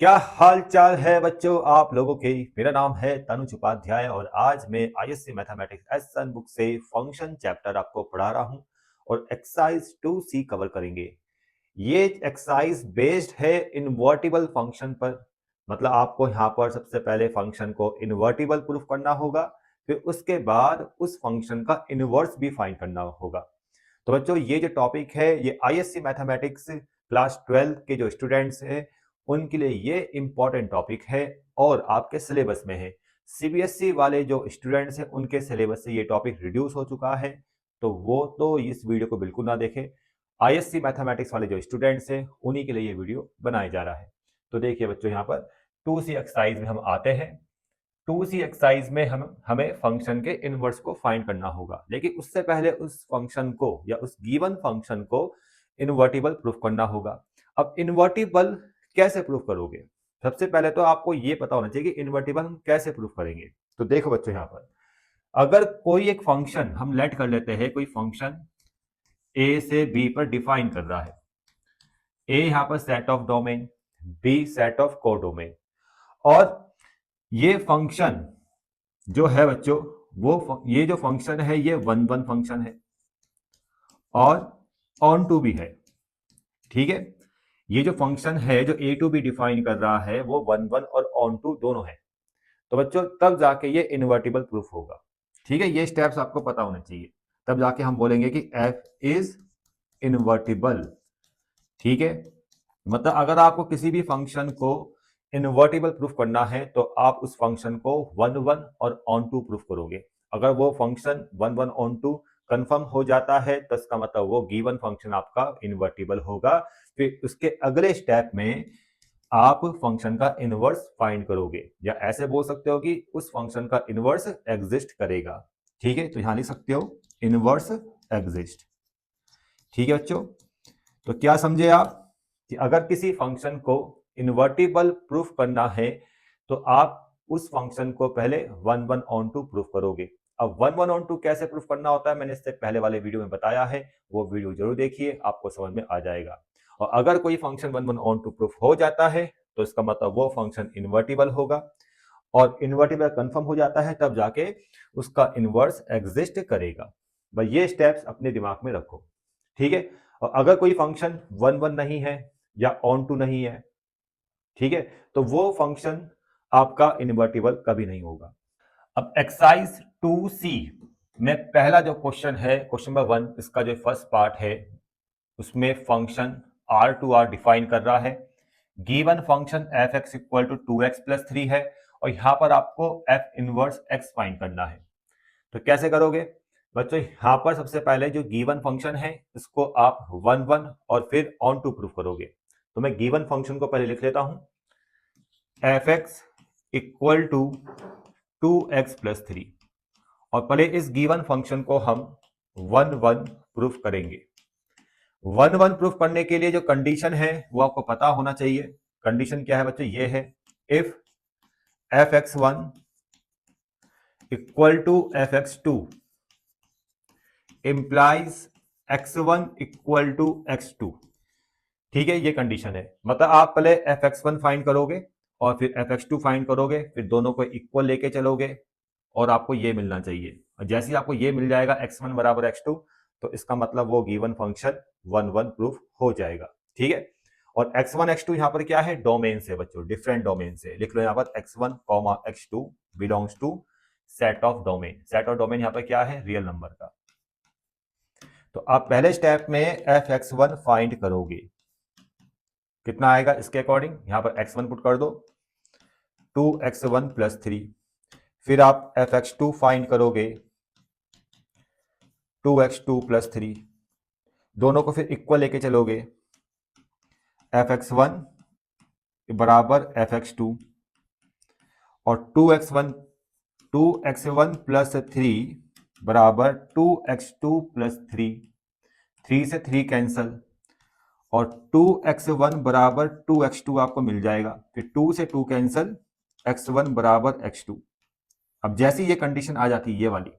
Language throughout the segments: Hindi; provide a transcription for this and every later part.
क्या हाल चाल है बच्चों आप लोगों के। मेरा नाम है तनुज उपाध्याय और आज मैं आईएससी मैथमेटिक्स एस बुक से फंक्शन चैप्टर आपको पढ़ा रहा हूं और एक्सरसाइज 2C कवर करेंगे। ये एक्सरसाइज बेस्ड है इनवर्टिबल फंक्शन पर। मतलब आपको यहाँ पर सबसे पहले फंक्शन को इनवर्टिबल प्रूफ करना होगा, फिर उसके बाद उस फंक्शन का इनवर्स भी फाइंड करना होगा। तो बच्चों ये जो टॉपिक है ये आईएससी मैथमेटिक्स क्लास 12 के जो स्टूडेंट्स हैं उनके लिए ये इंपॉर्टेंट टॉपिक है और आपके सिलेबस में है। सीबीएसई वाले जो स्टूडेंट्स हैं उनके सिलेबस से ये टॉपिक रिड्यूस हो चुका है, तो वो तो इस वीडियो को बिल्कुल ना देखें। आईएससी मैथमेटिक्स वाले जो स्टूडेंट्स हैं उन्हीं के लिए ये वीडियो बनाया जा रहा है। तो देखिए बच्चों यहाँ पर 2C एक्सरसाइज में हम आते हैं। 2C एक्सरसाइज में हमें फंक्शन के इनवर्स को फाइंड करना होगा, लेकिन उससे पहले उस फंक्शन को या उस गिवन फंक्शन को इनवर्टिबल प्रूफ करना होगा। अब इनवर्टिबल कैसे प्रूफ करोगे? सबसे पहले तो आपको ये पता होना चाहिए कि इनवर्टिबल हम कैसे प्रूफ करेंगे। तो देखो बच्चों यहाँ पर अगर कोई एक फंक्शन हम लेट कर लेते हैं, कोई फंक्शन ए से बी पर डिफाइन कर रहा है। ए यहां पर set of domain, B set of codomain, और ये फंक्शन जो है बच्चों ये जो फंक्शन है ये वन वन फंक्शन है और ऑन टू भी है। ठीक है, ये जो फंक्शन है जो ए टू बी डिफाइन कर रहा है वो वन वन और ऑन टू दोनों है। तो बच्चों तब जाके ये इनवर्टिबल प्रूफ होगा। ठीक है, ये स्टेप्स आपको पता होने चाहिए, तब जाके हम बोलेंगे कि एफ इज इनवर्टिबल। ठीक है, मतलब अगर आपको किसी भी फंक्शन को इनवर्टिबल प्रूफ करना है तो आप उस फंक्शन को वन वन और ऑन टू प्रूफ करोगे। अगर वो function one one onto confirm हो जाता है तो इसका मतलब वो गिवन फंक्शन आपका इनवर्टिबल होगा। फिर उसके अगले स्टेप में आप फंक्शन का इनवर्स फाइंड करोगे, या ऐसे बोल सकते हो कि उस फंक्शन का इनवर्स एग्जिस्ट करेगा। ठीक है, तो यहां लिख सकते हो इनवर्स एग्जिस्ट। ठीक है बच्चों, तो क्या समझे आप कि अगर किसी फंक्शन को इनवर्टिबल प्रूफ करना है तो आप उस फंक्शन को पहले one one onto proof करोगे। अब वन वन ऑन टू कैसे प्रूफ करना होता है मैंने इससे पहले वाले वीडियो में बताया है, वो वीडियो जरूर देखिए, आपको समझ में आ जाएगा। और अगर कोई function one one onto proof हो जाता है तो इसका मतलब वो फंक्शन इन्वर्टिबल होगा, और इन्वर्टिबल कंफर्म हो जाता है तब जाके उसका इनवर्स एग्जिस्ट करेगा। भाई ये स्टेप्स अपने दिमाग में रखो। ठीक है, और अगर कोई फंक्शन वन वन नहीं है या ऑन टू नहीं है, ठीक है, तो वो फंक्शन आपका इन्वर्टिबल कभी नहीं होगा। अब एक्सरसाइज 2C में पहला जो क्वेश्चन है, क्वेश्चन नंबर 1, इसका जो फर्स्ट पार्ट है उसमें function R to R define कर रहा है। Given function f x equal to 2x+3 है और यहां पर आपको एफ इनवर्स एक्स फाइंड करना है। तो कैसे करोगे बच्चों? यहां पर सबसे पहले जो गिवन फंक्शन है इसको आप वन वन और फिर ऑन टू प्रूफ करोगे। तो मैं गिवन फंक्शन को पहले लिख लेता हूं, F x equal to 2x+3, और पहले इस गिवन फंक्शन को हम वन वन प्रूफ करेंगे। वन वन प्रूफ करने के लिए जो कंडीशन है वो आपको पता होना चाहिए। कंडीशन क्या है बच्चों? ये है, if f x one equal to f x two implies x one equal to x two. ठीक है, ये कंडीशन है। मतलब आप पहले एफ एक्स वन फाइंड करोगे और फिर एफ एक्स टू फाइंड करोगे, फिर दोनों को इक्वल लेके चलोगे और आपको ये मिलना चाहिए। और जैसे ही आपको ये मिल जाएगा एक्स वन बराबर एक्स टू, तो इसका मतलब वो given function one one proof हो जाएगा। ठीक है, और एक्स वन एक्स टू यहाँ पर क्या है? डोमेन से बच्चों, डिफरेंट डोमेन से लिख लो। यहाँ पर x one comma x two belongs to set of domain. Set of domain यहाँ पर क्या है? रियल नंबर का। तो आप पहले स्टेप में एफ एक्स वन फाइंड करोगे, कितना आएगा इसके अकॉर्डिंग यहां पर एक्स वन पुट कर दो, 2x1+3। फिर आप एफ एक्स टू फाइंड करोगे, 2x2+3। दोनों को फिर इक्वल लेके चलोगे, एफ एक्स वन बराबर एफ एक्स टू, और 2x1 बराबर 2x2+3। 3 से 3 कैंसल, और 2x1 बराबर 2x2 आपको मिल जाएगा। फिर 2 से 2 कैंसल, x1 बराबर x2। अब जैसी ये कंडीशन आ जाती है ये वाली,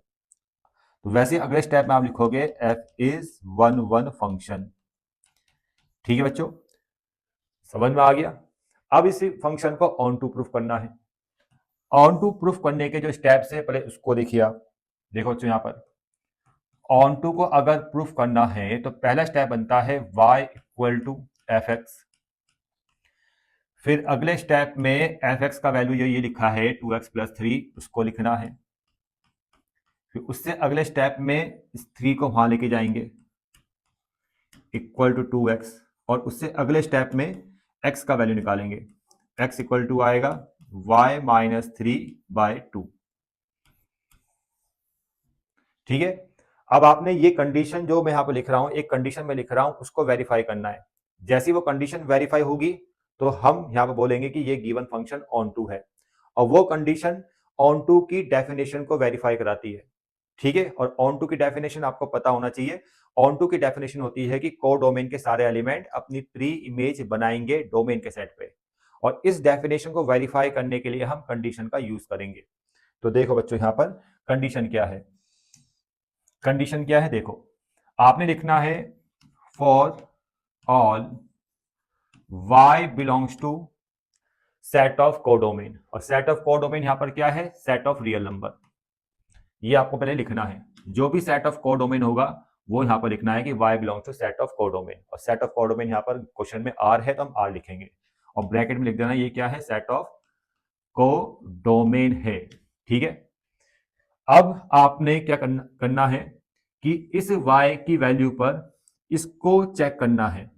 तो वैसे अगले स्टेप में आप लिखोगे f is one one function. ठीक है बच्चों, समझ में आ गया? अब इस फंक्शन को ऑन टू प्रूफ करना है। ऑन टू प्रूफ करने के जो स्टेप्स है पहले उसको देखिए आप। देखो यहाँ पर ऑन टू को अगर प्रूफ करना है तो पहला स्टेप बनता है y equal to f x. फिर अगले स्टेप में एफ एक्स का वैल्यू जो ये लिखा है 2x+3 उसको लिखना है। फिर उससे अगले स्टेप में इस 3 को वहां लेके जाएंगे इक्वल टू 2x, और उससे अगले स्टेप में x का वैल्यू निकालेंगे। x इक्वल टू आएगा y-3/2। ठीक है। अब आपने ये कंडीशन जो मैं यहां पर लिख रहा हूं, एक कंडीशन में लिख रहा हूं, उसको वेरीफाई करना है। जैसी वो कंडीशन वेरीफाई होगी तो हम यहां पर बोलेंगे कि ये गिवन फंक्शन ऑन टू है, और वो कंडीशन ऑन टू की डेफिनेशन को वेरीफाई कराती है। ठीक है। और ऑन टू की डेफिनेशन आपको पता होना चाहिए। ऑन टू की डेफिनेशन होती है कि कोडोमेन के सारे एलिमेंट अपनी प्री इमेज बनाएंगे डोमेन के सेट पे, और इस डेफिनेशन को वेरीफाई करने के लिए हम कंडीशन का यूज करेंगे। तो देखो बच्चों यहां पर कंडीशन क्या है। कंडीशन क्या है देखो, आपने लिखना है for all y belongs to set of codomain, और सेट ऑफ कोडोमेन यहां पर क्या है, सेट ऑफ रियल नंबर। ये आपको पहले लिखना है। जो भी सेट ऑफ कोडोमेन होगा वो यहां पर लिखना है कि y belongs to set of codomain, और सेट ऑफ कोडोमेन यहां पर क्वेश्चन में r है तो हम r लिखेंगे, और ब्रैकेट में लिख देना ये क्या है, सेट ऑफ कोडोमेन है। ठीक है। अब आपने क्या करना है कि इस y की वैल्यू पर इसको चेक करना है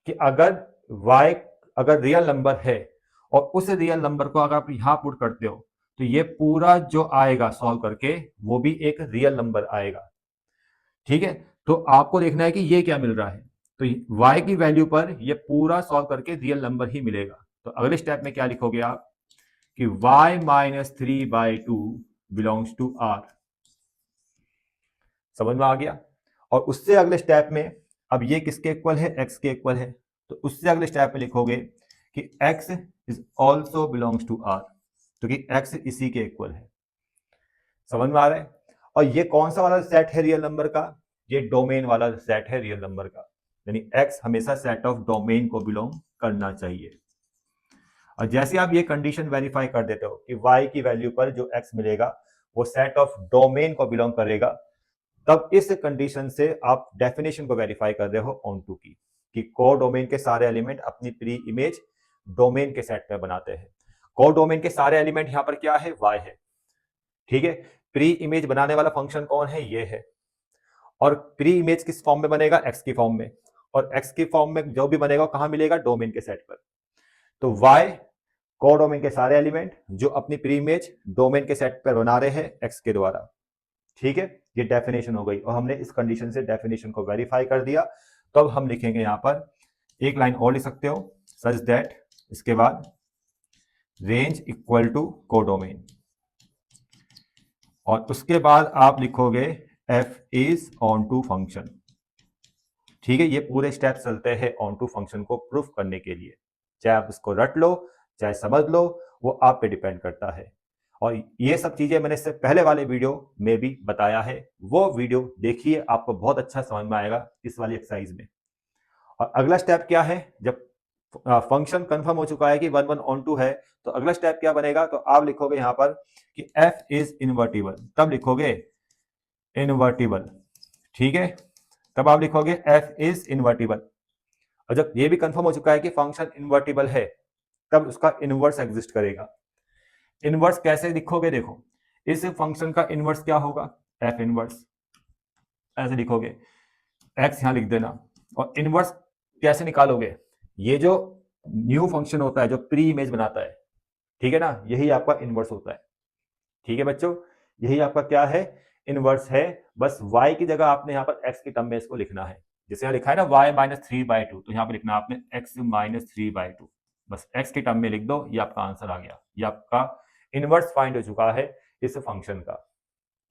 कि अगर y अगर रियल नंबर है और उस रियल नंबर को अगर आप यहां पुट करते हो तो ये पूरा जो आएगा सॉल्व करके वो भी एक रियल नंबर आएगा। ठीक है। तो आपको देखना है कि ये क्या मिल रहा है, तो y की वैल्यू पर ये पूरा सॉल्व करके रियल नंबर ही मिलेगा। तो अगले स्टेप में क्या लिखोगे आप कि y-3/2 बिलोंग्स टू r। समझ में आ गया। और उससे अगले स्टेप में अब ये किसके इक्वल है, x के इक्वल है, तो उससे अगले स्टेप में लिखोगे कि x is also belongs to r, क्योंकि x इसी के इक्वल है। समझ में आ रहा है। और ये कौन सा वाला सेट है रियल नंबर का, ये डोमेन वाला सेट है रियल नंबर का, यानी x हमेशा सेट ऑफ डोमेन को बिलोंग करना चाहिए। और जैसे आप ये कंडीशन वेरीफाई कर देते हो कि y की वैल्यू पर जो x मिलेगा वो सेट ऑफ डोमेन को बिलोंग करेगा, तब इस कंडीशन से आप डेफिनेशन को वेरीफाई कर रहे हो ऑन टू की, कि कोडोमेन के सारे एलिमेंट अपनी प्री इमेज डोमेन के सेट में बनाते हैं। कोडोमेन के सारे एलिमेंट यहां पर क्या है, y है। ठीक है। प्री इमेज बनाने वाला फंक्शन कौन है, ये है। और प्री इमेज किस फॉर्म में बनेगा, x की फॉर्म में, और x की फॉर्म में जो भी बनेगा कहां मिलेगा, डोमेन के सेट पर। तो y कोडोमेन के सारे एलिमेंट जो अपनी प्री इमेज डोमेन के सेट पर बना रहे हैं x के द्वारा। ठीक है। ये डेफिनेशन हो गई, और हमने इस कंडीशन से डेफिनेशन को वेरीफाई कर दिया। तो अब हम लिखेंगे यहां पर एक लाइन और लिख सकते हो, सच दैट, इसके बाद रेंज इक्वल टू कोडोमेन, और उसके बाद आप लिखोगे f is onto function. ठीक है। ये पूरे स्टेप चलते हैं ऑन टू फंक्शन को प्रूफ करने के लिए, चाहे आप इसको रट लो चाहे समझ लो, वो आप पे डिपेंड करता है। और ये सब चीजें मैंने इससे पहले वाले वीडियो में भी बताया है, वो वीडियो देखिए, आपको बहुत अच्छा समझ में आएगा इस वाली एक्सरसाइज में। और अगला स्टेप क्या है, जब फंक्शन कंफर्म हो चुका है कि 1 1 ऑन टू है, तो अगला स्टेप क्या बनेगा, तो आप लिखोगे यहां पर कि f इज इनवर्टिबल, तब लिखोगे इनवर्टिबल। ठीक है। तब आप लिखोगे f इज इनवर्टिबल। और जब ये भी कंफर्म हो चुका है कि फंक्शन इनवर्टिबल है, तब उसका इनवर्स एग्जिस्ट करेगा। इनवर्स कैसे लिखोगे, देखो इस फंक्शन का इनवर्स क्या होगा, f इनवर्स, ऐसे लिखोगे, x यहां लिख देना। और इनवर्स कैसे निकालोगे, ये जो न्यू फंक्शन होता है जो प्री इमेज बनाता है, ठीक है ना, यही आपका इनवर्स होता है। ठीक है बच्चों, यही आपका क्या है, इनवर्स है। बस y की जगह आपने यहाँ पर x की टर्म में इसको लिखना है। जैसे यहाँ लिखा है ना y-3/2, तो यहाँ पर लिखना आपने x-3/2, बस x की टर्म में लिख दो, ये आपका आंसर आ गया। ये आपका इनवर्स फाइंड हो चुका है इस फंक्शन का।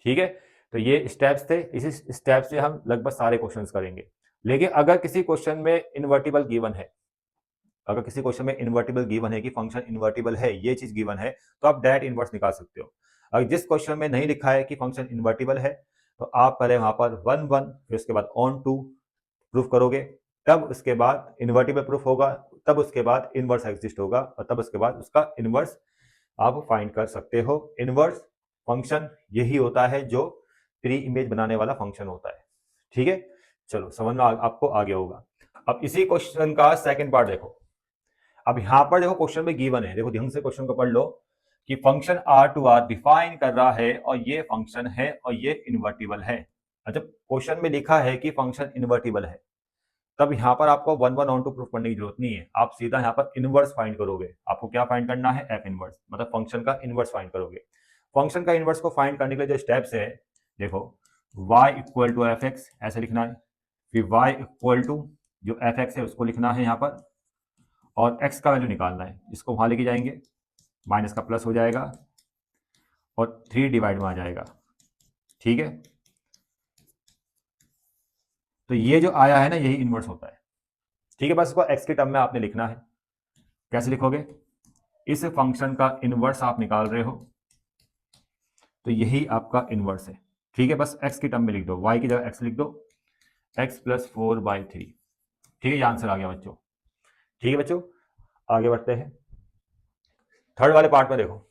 ठीक है। तो ये स्टेप्स थे, इसी स्टेप से हम लगभग सारे क्वेश्चंस करेंगे। लेकिन अगर किसी क्वेश्चन में इन्वर्टिबल गिवन है, अगर किसी क्वेश्चन में इन्वर्टिबल गिवन है कि फंक्शन इन्वर्टिबल है, ये चीज गिवन है, तो आप डायरेक्ट इनवर्स निकाल सकते हो। अगर जिस क्वेश्चन में नहीं लिखा है कि फंक्शन इन्वर्टिबल है, तो आप पहले वहां पर 1 1 फिर उसके बाद ऑन टू प्रूफ करोगे, तब उसके बाद इन्वर्टिबल प्रूफ होगा, तब उसके बाद इनवर्स एग्जिस्ट होगा और तब उसके बाद उसका इनवर्स आप फाइंड कर सकते हो। इनवर्स फंक्शन यही होता है जो प्री इमेज बनाने वाला फंक्शन होता है। ठीक है, चलो समझ में आपको आ गया होगा। अब इसी क्वेश्चन का सेकंड पार्ट देखो। अब यहां पर देखो क्वेश्चन में गिवन है, देखो ध्यान से क्वेश्चन को पढ़ लो कि function R to R define कर रहा है और ये फंक्शन है और ये इन्वर्टिबल है। जब क्वेश्चन में लिखा है कि फंक्शन इन्वर्टिबल है तब यहां पर आपको one one onto proof करने की जरूरत नहीं है, आप सीधा यहां पर इनवर्स फाइंड करोगे। आपको क्या फाइंड करना है? एफ इनवर्स, मतलब फंक्शन का इनवर्स फाइंड करोगे। फंक्शन का इनवर्स को फाइंड करने के लिए जो स्टेप्स है देखो, y equal to f x ऐसे लिखना है, फिर y इक्वल टू जो एफ एक्स है उसको लिखना है यहाँ पर, और x का वैल्यू निकालना है, इसको वहां लेके जाएंगे, माइनस का प्लस हो जाएगा और 3 डिवाइड में आ जाएगा। ठीक है, तो ये जो आया है ना यही इनवर्स होता है। ठीक है, बस इसको x के टर्म में आपने लिखना है। कैसे लिखोगे? इस फंक्शन का इनवर्स आप निकाल रहे हो तो यही आपका इनवर्स है। ठीक है, बस x की टर्म में लिख दो, y की जगह x लिख दो, x प्लस 4/3। ठीक है, ये आंसर आ गया बच्चों। ठीक है बच्चों, आगे बढ़ते हैं। थर्ड वाले पार्ट में देखो,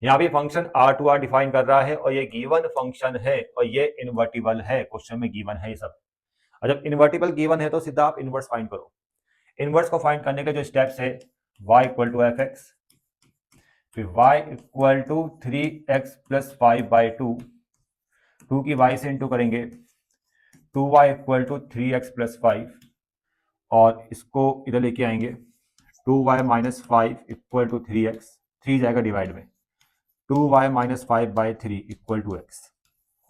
यहाँ पे function R to R define कर रहा है और ये गिवन फंक्शन है और ये इन्वर्टिबल है। क्वेश्चन में गिवन है ये सब, और जब इन्वर्टिबल गिवन है तो सीधा आप इनवर्स फाइंड करो। इनवर्स को फाइंड करने के जो स्टेप्स है, y equal to f x, फिर y equal to 3x plus 5/2, 2 की y से इंटू करेंगे, 2y equal to 3x plus 5, और इसको इधर लेके आएंगे, 2y minus 5 equal to 3x, 3 जाएगा डिवाइड में, 2y minus 5/3 equal to x।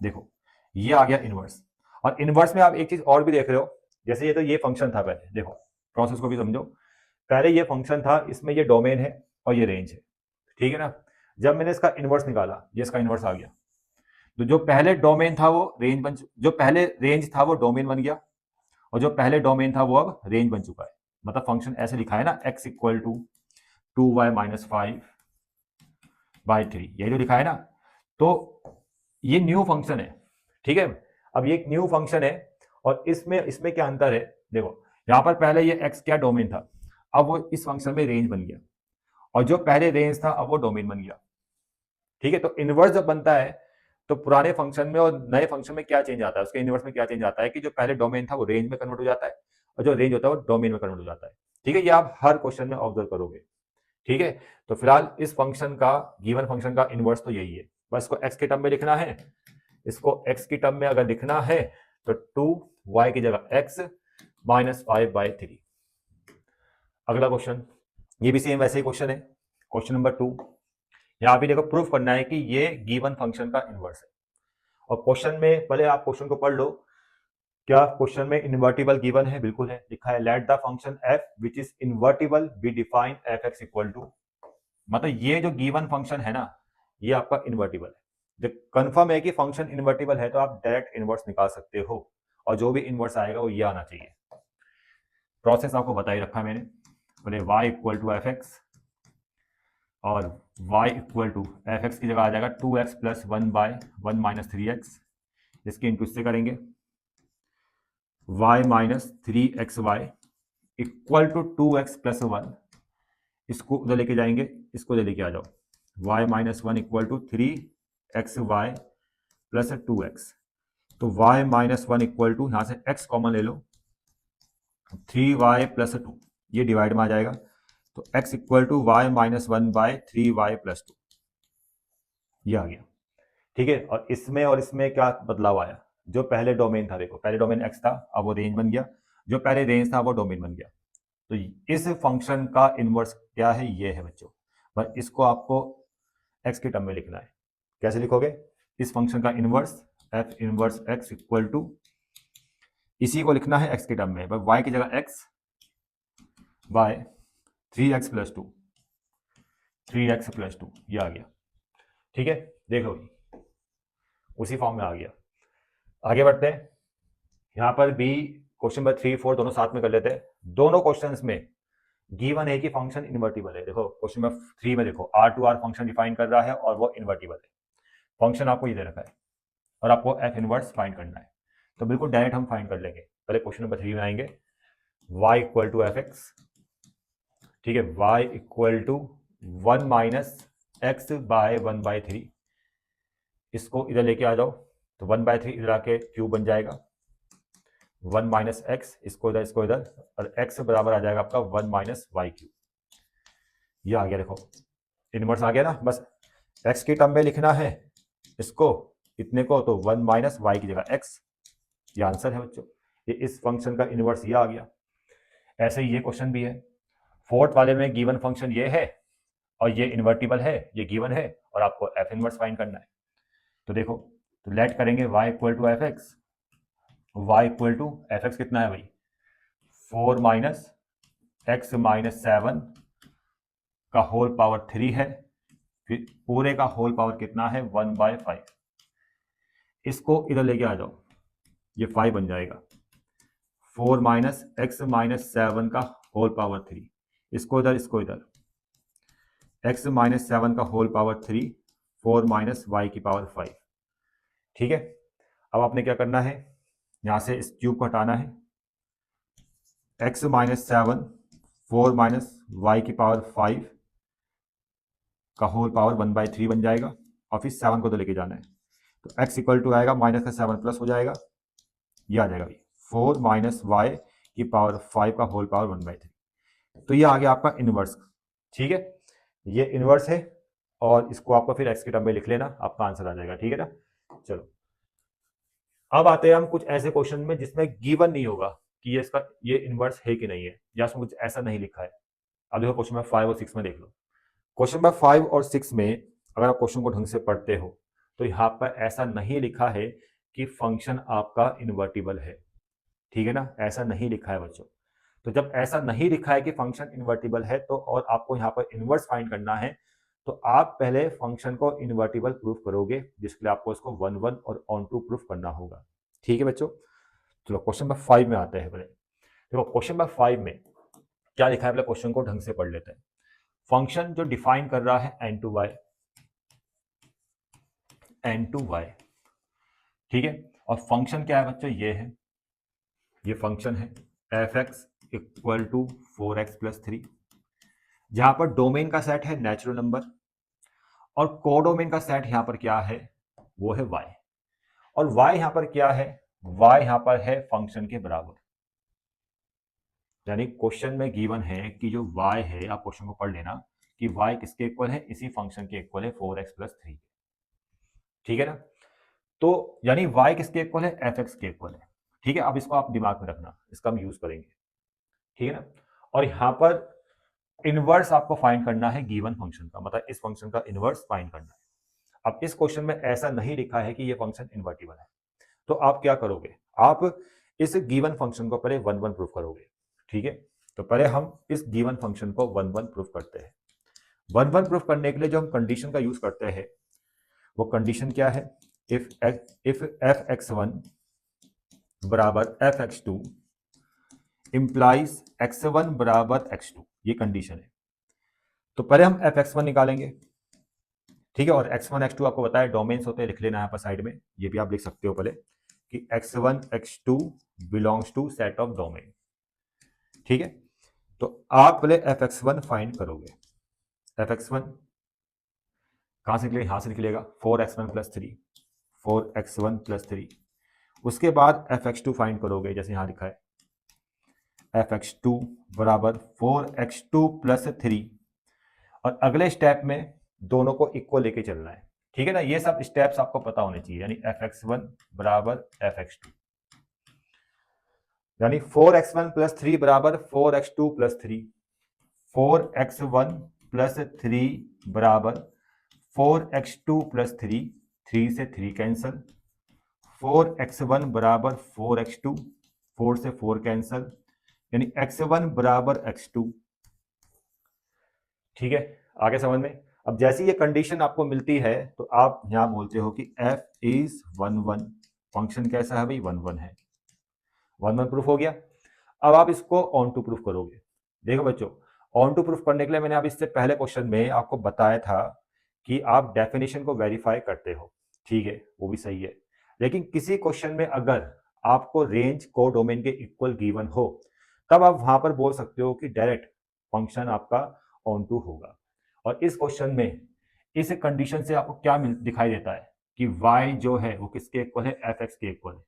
देखो ये आ गया इनवर्स। और इनवर्स में आप एक चीज और भी देख रहे हो, जैसे ये तो ये फंक्शन था पहले, देखो प्रोसेस को भी समझो। पहले ये फंक्शन था, इसमें ये डोमेन है और ये रेंज है। ठीक है ना, जब मैंने इसका इनवर्स निकाला ये इसका इनवर्स आ गया, तो जो पहले डोमेन था वो रेंज बन, जो पहले रेंज था वो डोमेन बन गया, और जो पहले डोमेन था वो अब रेंज बन चुका है। मतलब फंक्शन ऐसे लिखा है ना, x equal to 2y minus 5/3, यही जो लिखा है ना, तो ये न्यू फंक्शन है। ठीक है, अब ये एक न्यू फंक्शन है और इसमें इसमें क्या अंतर है? देखो यहां पर पहले ये x क्या डोमेन था, अब वो इस फंक्शन में रेंज बन गया, और जो पहले रेंज था अब वो डोमेन बन गया। ठीक है, तो इनवर्स जब बनता है तो पुराने फंक्शन में और नए फंक्शन में क्या चेंज आता है, उसके इनवर्स में क्या चेंज आता है कि जो पहले डोमेन था वो रेंज में कन्वर्ट हो जाता है और जो रेंज होता है वो डोमेन में कन्वर्ट हो जाता है। ठीक है, ये आप हर क्वेश्चन में ऑब्जर्व करोगे। ठीक है, तो फिलहाल इस फंक्शन का, गिवन फंक्शन का इनवर्स तो यही है, बस इसको x के टर्म में लिखना है। इसको x की टर्म में अगर लिखना है तो 2y की जगह x माइनस 5/3। अगला क्वेश्चन, ये भी सेम वैसे ही क्वेश्चन है, क्वेश्चन नंबर 2। यहां भी देखो प्रूफ करना है कि ये गिवन फंक्शन का इनवर्स है, और क्वेश्चन में पहले आप क्वेश्चन को पढ़ लो। क्या क्वेश्चन में इन्वर्टिबल गिवन है? बिल्कुल है, लिखा है let the function f which is invertible be define f x equal to, मतलब ये जो गिवन फंक्शन है ना ये आपका इन्वर्टिबल है। जब कंफर्म है कि फंक्शन इन्वर्टिबल है तो आप डायरेक्ट इनवर्स निकाल सकते हो, और जो भी इनवर्स आएगा वो ये आना चाहिए। प्रोसेस आपको बता ही रखा मैंने, बोले y equal to f x, और y equal to f x की जगह आ जाएगा 2x प्लस 1/1 माइनस 3x, इसके इंटू इससे करेंगे, y minus 3xy equal to 2x plus 1, इसको उधर लेके जाएंगे, इसको उधर लेके आ जाओ, y minus 1 equal to 3xy plus 2x, तो y माइनस 1 इक्वल टू, यहां से x कॉमन ले लो, 3y प्लस 2, ये डिवाइड में आ जाएगा, तो x equal to y minus 1/3y plus 2, ये आ गया। ठीक है, और इसमें क्या बदलाव आया? जो पहले डोमेन था, देखो पहले डोमेन x था, अब वो रेंज बन गया, जो पहले रेंज था वो डोमेन बन गया। तो इस फंक्शन का इनवर्स क्या है? ये है बच्चों, बस इसको आपको x के टर्म में लिखना है। कैसे लिखोगे? इस फंक्शन का inverse f inverse x equal to, इसी को लिखना है x के टर्म में, बस y की जगह x bye 3x plus 2, 3x plus 2, ये आ गया। ठीक है, देखो उसी फॉर्म में आ गया। आगे बढ़ते हैं, यहां पर भी क्वेश्चन नंबर 3 4 दोनों साथ में कर लेते हैं। दोनों क्वेश्चंस में गिवन है कि फंक्शन इन्वर्टिबल है। देखो क्वेश्चन नंबर 3 में देखो R to R function define कर रहा है और वो इन्वर्टिबल है, फंक्शन आपको ये दे रखा है और आपको एफ इनवर्स फाइंड करना है। तो बिल्कुल डायरेक्ट हम फाइंड कर लेंगे। पहले क्वेश्चन नंबर 3 में आएंगे, y equal to f x, ठीक है, y equal to 1 minus x by 1/3। इसको इधर लेके आ जाओ, तो 1/3 इधर आके क्यूब बन जाएगा, 1 माइनस एक्स, इसको इधर, और x बराबर आ जाएगा आपका 1 माइनस वाई क्यूब। ये आ गया, देखो इनवर्स आ गया ना। बस x की टर्म में लिखना है इसको, इतने को, तो 1 माइनस वाई की जगह x। ये आंसर है बच्चों, ये इस फंक्शन का इनवर्स ये आ गया। ऐसे ही ये क्वेश्चन भी है, फोर्थ वाले में गिवन फंक्शन ये है और ये इन्वर्टिबल है, ये गिवन है, और आपको एफ इनवर्स फाइंड करना है। तो देखो, तो लेट करेंगे y equal to f x, y equal to f x कितना है भाई, 4 माइनस एक्स माइनस 7 का होल पावर 3 है, फिर पूरे का होल पावर कितना है, 1/5। इसको इधर लेके आ जाओ, ये 5 बन जाएगा, 4 माइनस एक्स माइनस 7 का होल पावर 3, इसको इधर, इसको इधर, एक्स माइनस 7 का होल पावर 3, 4 माइनस वाई की पावर 5। ठीक है, अब आपने क्या करना है, यहां से इस क्यूब को हटाना है, एक्स माइनस 7, 4 माइनस वाई की पावर 5 का होल पावर 1/3 बन जाएगा, और फिर 7 को तो लेके जाना है, तो x इक्वल टू आएगा माइनस का 7 प्लस हो जाएगा, ये आ जाएगा भाई 4 माइनस वाई की पावर 5 का होल पावर 1/3। तो ये आ गया आपका इनवर्स। ठीक है, ये इनवर्स है, और इसको आपको फिर x के टर्म में लिख लेना, आपका आंसर आ जाएगा। ठीक है ना। चलो, अब आते हैं हम कुछ ऐसे क्वेश्चन में जिसमें गिवन नहीं होगा कि ये इनवर्स है कि नहीं है, या उसमें कुछ ऐसा नहीं लिखा है। अब देखो क्वेश्चन नंबर 5 और 6 में देख लो। क्वेश्चन नंबर 5 और 6 में अगर आप क्वेश्चन को ढंग से पढ़ते हो तो यहाँ पर ऐसा नहीं लिखा है कि फंक्शन आपका इन्वर्टिबल है। ठीक है ना, ऐसा नहीं लिखा है बच्चों। तो जब ऐसा नहीं लिखा है कि फंक्शन इन्वर्टिबल है, तो और आपको यहाँ पर इनवर्स फाइंड करना है, तो आप पहले फंक्शन को इन्वर्टिबल प्रूफ करोगे, जिसके लिए आपको इसको 1 1 और ऑन टू प्रूफ करना होगा। ठीक है बच्चों, चलो क्वेश्चन नंबर 5 में आते हैं। पहले देखो क्वेश्चन नंबर 5 में क्या लिखा है, पहले क्वेश्चन को ढंग से पढ़ लेते हैं। फंक्शन जो डिफाइन कर रहा है n2y, ठीक है, और फंक्शन क्या है बच्चों, ये है, ये फंक्शन है f x equal to 4x plus 3, जहां पर डोमेन का सेट है नेचुरल नंबर, और कोडोमेन का सेट यहां पर क्या है, वो है y, और y यहां पर क्या है, y यहां पर है फंक्शन के बराबर। यानी क्वेश्चन में गिवन है कि जो y है, आप क्वेश्चन को पढ़ लेना कि y किसके इक्वल है, इसी फंक्शन के इक्वल है 4x प्लस 3। ठीक है ना, तो यानी y किसके इक्वल है, एफ एक्स के इक्वल है। ठीक है, अब इसको आप दिमाग में रखना, इसका हम यूज करेंगे। ठीक है ना, और यहां पर इनवर्स आपको फाइंड करना है गिवन फंक्शन का, मतलब इस फंक्शन का इनवर्स फाइंड करना है। अब इस क्वेश्चन में ऐसा नहीं लिखा है कि ये फंक्शन इन्वर्टिबल है, तो आप क्या करोगे, आप इस गिवन फंक्शन को पहले 1 1 प्रूफ करोगे। ठीक है, तो पहले हम इस गिवन फंक्शन को 1 1 प्रूफ करते हैं। 1 1 प्रूफ करने के लिए जो हम कंडीशन का यूज करते हैं, वो कंडीशन क्या है, इफ एफ एक्स वन बराबर f x two implies x one बराबर एक्स टू, ये कंडीशन है। तो पहले हम एफ एक्स वन निकालेंगे। ठीक है, और एक्स वन एक्स टू आपको बताया डोमेन्स होते हैं, लिख लेना यहाँ पर साइड में, ये भी आप लिख सकते हो पहले कि x one x two belongs to set of domain. ठीक है, तो आप पहले एफ एक्स वन फाइंड करोगे। एफ एक्स वन कहां से निकलेगा, यहां से निकलेगा 4x1 प्लस 3, 4x1 प्लस 3। उसके बाद एफ एक्स टू फाइंड करोगे, जैसे यहां लिखा है एफ एक्स टू बराबर 4x2 प्लस 3, और अगले स्टेप में दोनों को इक्वल लेके चलना है। ठीक है ना, ये सब स्टेप्स आपको पता होने चाहिए, यानी एफ एक्स वन बराबर एफ एक्स टू, यानी 4x1 प्लस 3 बराबर 4x2 प्लस 3, 4x1 प्लस 3 बराबर 4x2 प्लस 3, 3 से 3 कैंसल, 4x1 बराबर 4x2, 4 से 4 कैंसल, यानी x1 बराबर x2। ठीक है, आगे समझ में। अब जैसी ये कंडीशन आपको मिलती है, तो आप यहां बोलते हो कि f इज 1 1, फंक्शन कैसा है भाई, 1 1 है, 1 1 प्रूफ हो गया। अब आप इसको ऑन टू प्रूफ करोगे। देखो बच्चों, ऑन टू प्रूफ करने के लिए मैंने अब इससे पहले क्वेश्चन में आपको बताया था कि आप डेफिनेशन को वेरीफाई करते हो। ठीक है, वो भी सही है, लेकिन किसी क्वेश्चन में अगर आपको रेंज को डोमेन के इक्वल गिवन हो, तब आप वहां पर बोल सकते हो कि डायरेक्ट फंक्शन आपका ऑन टू होगा। और इस क्वेश्चन में इस कंडीशन से आपको क्या दिखाई देता है कि y जो है वो किसके इक्वल है, fx के इक्वल है।